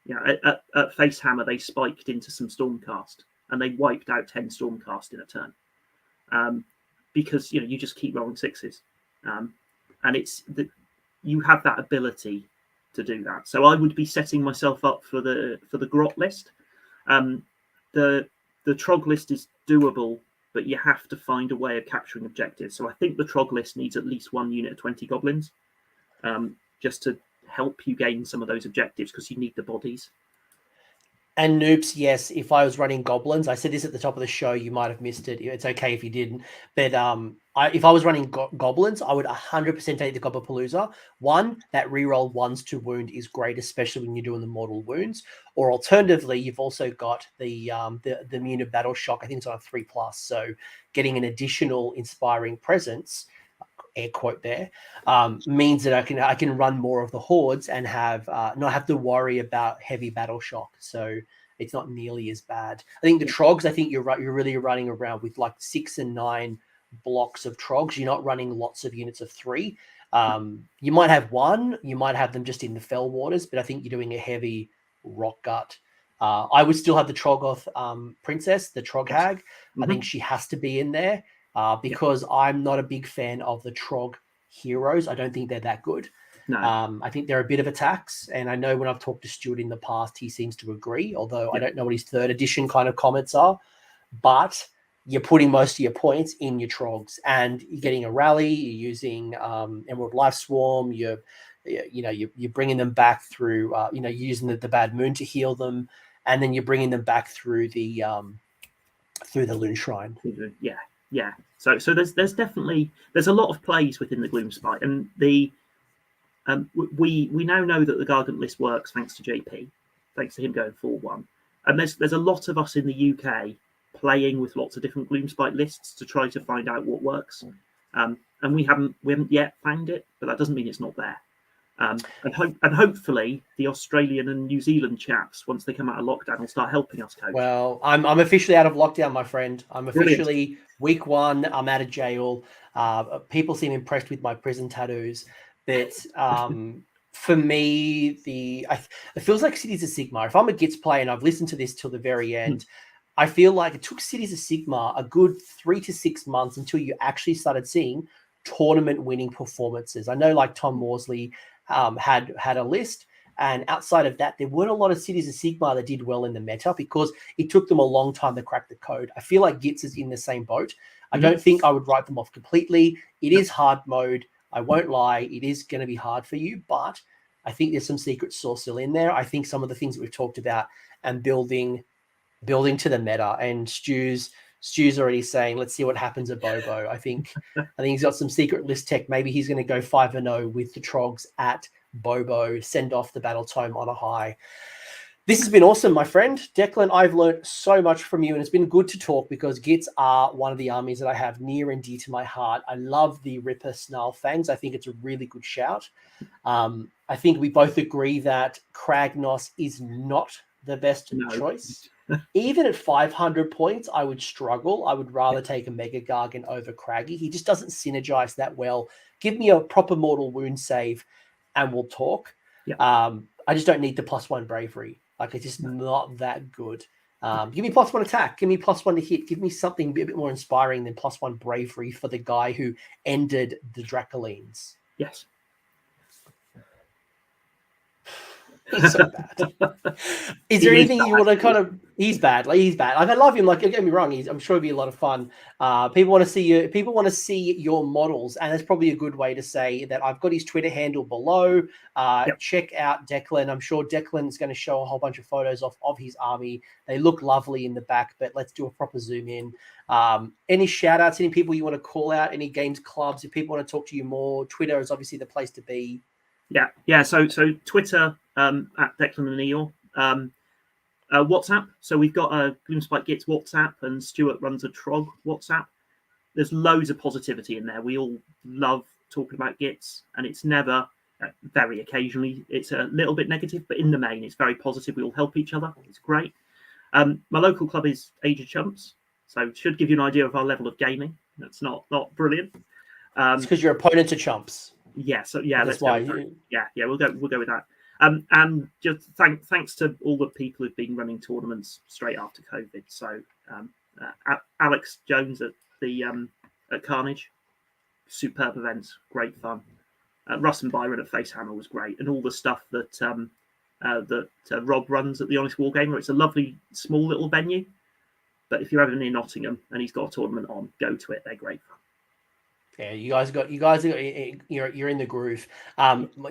Yeah, at Face Hammer they spiked into some Stormcast and they wiped out 10 Stormcast in a turn, because you just keep rolling 6s, and it's that you have that ability to do that. So I would be setting myself up for the grot list. The Trog list is doable, but you have to find a way of capturing objectives. So I think the Trog list needs at least 1 unit of 20 goblins, just to help you gain some of those objectives because you need the bodies. And Noops, yes, if I was running goblins, I said this at the top of the show, you might have missed it. It's okay if you didn't. But if I was running goblins, I would 100% take the Gobblepalooza. 1, that reroll 1s to wound is great, especially when you're doing the mortal wounds. Or alternatively, you've also got the immune of battle shock. I think it's on a 3+. So getting an additional inspiring presence, air quote there, means that I can run more of the hordes and have not have to worry about heavy battle shock. So it's not nearly as bad. I think the Troggs, I think you're right. You're really running around with like 6 and 9 blocks of Troggs. You're not running lots of units of 3. You might have 1. You might have them just in the Fell Waters, but I think you're doing a heavy rock gut. I would still have the Troggoth princess, the Trog hag. Mm-hmm. I think she has to be in there. Because I'm not a big fan of the Trog heroes. I don't think they're that good. No. I think they're a bit of a tax. And I know when I've talked to Stuart in the past, he seems to agree, although I don't know what his 3rd edition kind of comments are. But you're putting most of your points in your Trogs, and you're getting a rally, you're using Emerald Life Swarm, you're bringing them back through, you're using the Bad Moon to heal them, and then you're bringing them back through the Loon Shrine. Yeah. Yeah, so there's definitely a lot of plays within the Gloomspite, and the we now know that the Gargant list works thanks to JP, thanks to him going 4-1, and there's a lot of us in the UK playing with lots of different Gloomspite lists to try to find out what works, and we haven't yet found it, but that doesn't mean it's not there. And hopefully the Australian and New Zealand chaps, once they come out of lockdown, will start helping us coach. Well, I'm officially out of lockdown, my friend. I'm officially Brilliant. week 1. I'm out of jail. People seem impressed with my prison tattoos, but for me, it feels like Cities of Sigmar. If I'm a Gitz player and I've listened to this till the very end, I feel like it took Cities of Sigmar a good 3 to 6 months until you actually started seeing tournament-winning performances. I know, like Tom Morsley had a list, and outside of that, there weren't a lot of Cities of Sigmar that did well in the meta because it took them a long time to crack the code. I feel like Gitz is in the same boat. I don't think I would write them off completely. It is hard mode. I won't lie. It is going to be hard for you, but I think there's some secret sauce still in there. I think some of the things that we've talked about and building to the meta, and Stu's already saying, let's see what happens at Bobo. I think he's got some secret list tech. Maybe he's going to go 5-0 with the Trogs at Bobo, send off the battle tome on a high. This has been awesome, my friend. Declan, I've learned so much from you, and it's been good to talk because Gitz are one of the armies that I have near and dear to my heart. I love the Ripper Snarl Fangs. I think it's a really good shout. I think we both agree that Kragnos is not the best choice. Even at 500 points, I would struggle. I would rather take a Mega Gargant over Craggy. He just doesn't synergize that well. Give me a proper mortal wound save and we'll talk. Yeah. I just don't need the +1 bravery. Like, it's just not that good. Give me +1 attack. Give me +1 to hit. Give me something a bit more inspiring than +1 bravery for the guy who ended the Dracolines. Yes. He's so bad. Is there anything you want to kind of? He's bad. Like, he's bad. Like, I love him. Like, don't get me wrong. I'm sure it'd be a lot of fun. People want to see you. People want to see your models, and that's probably a good way to say that. I've got his Twitter handle below. Check out Declan. I'm sure Declan is going to show a whole bunch of photos of his army. They look lovely in the back, but let's do a proper zoom in. Any shout outs? Any people you want to call out? Any games clubs? If people want to talk to you more, Twitter is obviously the place to be. Yeah. So Twitter at Declan and Eeyore. WhatsApp. So we've got a Gloomspite Gitz WhatsApp, and Stuart runs a Trog WhatsApp. There's loads of positivity in there. We all love talking about Gitz, and it's never, very occasionally, it's a little bit negative, but in the main, it's very positive. We all help each other. It's great. My local club is Age of Chumps, so it should give you an idea of our level of gaming. That's not brilliant. It's because your opponents are chumps. Yeah, so yeah, that's why. We'll go with that. And just thanks to all the people who've been running tournaments straight after COVID. So Alex Jones at the at Carnage, superb events, great fun. Russ and Byron at Facehammer was great, and all the stuff that Rob runs at the Honest Wargamer. It's a lovely small little venue, but if you're ever near Nottingham and he's got a tournament on, go to it. They're great fun. Yeah, you guys are you're in the groove.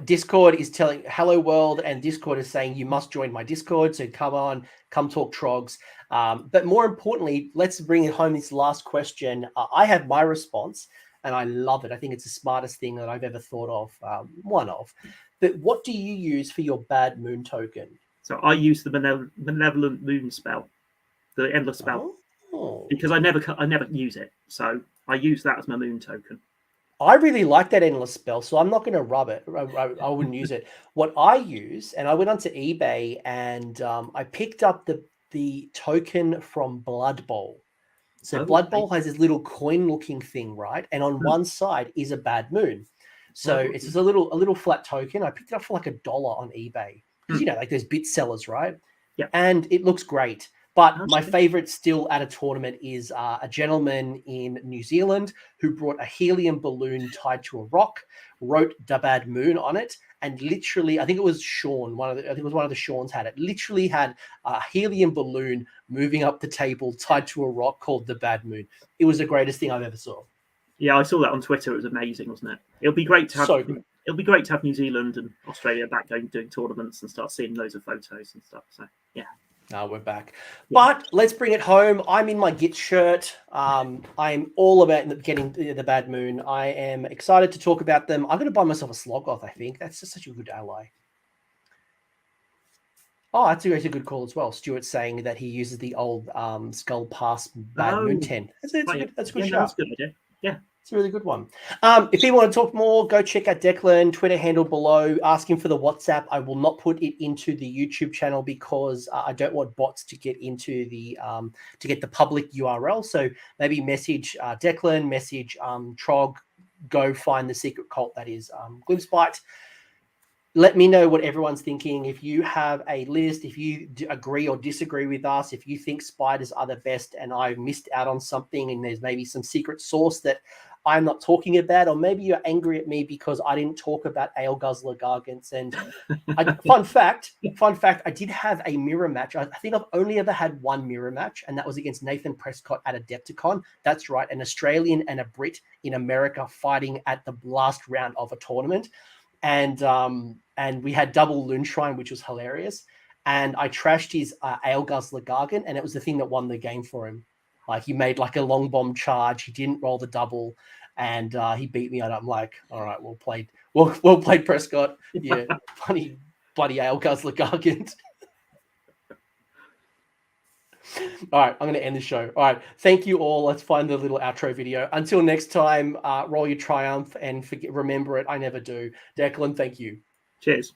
Discord is telling hello world, and Discord is saying you must join my Discord. So come talk Troggs. But more importantly, let's bring it home. This last question. I have my response, and I love it. I think it's the smartest thing that I've ever thought of. But what do you use for your bad moon token? So I use the Benevolent Moon spell, the endless spell, because I never use it. So I use that as my moon token. I really like that endless spell, so I'm not going to rub it. I wouldn't use it. What I use, and I went onto eBay and I picked up the token from Blood Bowl. So Blood Bowl has this little coin-looking thing, right? And on one side is a bad moon. So it's just a little flat token. I picked it up for like $1 on eBay because like there's bit sellers, right? Yeah, and it looks great. But my favorite still at a tournament is a gentleman in New Zealand who brought a helium balloon tied to a rock, wrote "Da Bad Moon" on it, and literally, I think it was Sean. One of the Sean's had it. Literally had a helium balloon moving up the table tied to a rock called "The Bad Moon." It was the greatest thing I've ever saw. Yeah, I saw that on Twitter. It was amazing, wasn't it? It'll be great to have. It'll be great to have New Zealand and Australia back doing tournaments and start seeing loads of photos and stuff. So yeah. No, we're back. But let's bring it home. I'm in my Gitz shirt. I'm all about getting the Bad Moon. I am excited to talk about them. I'm going to buy myself a Sloggoth, I think. That's just such a good ally. Oh, that's a good call as well. Stuart's saying that he uses the old Skull Pass Bad Moon 10. That's a good shout. That's a good idea. Yeah. It's a really good one. If people want to talk more, go check out Declan, Twitter handle below. Ask him for the WhatsApp. I will not put it into the YouTube channel because I don't want bots to get into to get the public URL. So maybe message Declan, message Trog, go find the secret cult that is Gloomspite. Let me know what everyone's thinking. If you have a list, if you agree or disagree with us, if you think spiders are the best and I've missed out on something and there's maybe some secret source that I'm not talking about, or maybe you're angry at me because I didn't talk about Ale Guzzler Gargants. And fun fact, I did have a mirror match. I think I've only ever had one mirror match, and that was against Nathan Prescott at Adepticon. That's right, an Australian and a Brit in America fighting at the last round of a tournament. And we had double Loon Shrine, which was hilarious. And I trashed his Ale Guzzler Gargant, and it was the thing that won the game for him. Like, he made like a long bomb charge. He didn't roll the double, and he beat me. And I'm like, all right, well played, Prescott. Yeah, funny bloody Ale Guzzler Gargant. All right, I'm going to end the show. All right, thank you all. Let's find the little outro video. Until next time, roll your triumph and remember it. I never do. Declan, thank you. Cheers.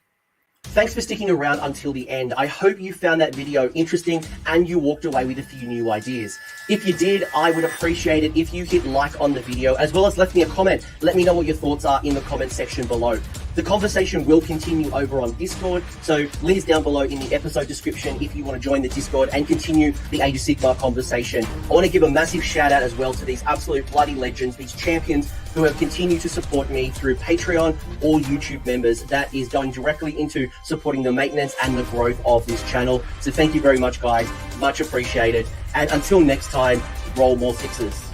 Thanks for sticking around until the end. I hope you found that video interesting and you walked away with a few new ideas. If you did, I would appreciate it if you hit like on the video, as well as left me a comment. Let me know what your thoughts are in the comment section below. The conversation will continue over on Discord, so links down below in the episode description if you want to join the Discord and continue the Age of Sigmar conversation. I want to give a massive shout out as well to these absolute bloody legends, these champions who have continued to support me through Patreon or YouTube members. That is going directly into supporting the maintenance and the growth of this channel. So thank you very much, guys. Much appreciated. And until next time, roll more sixes.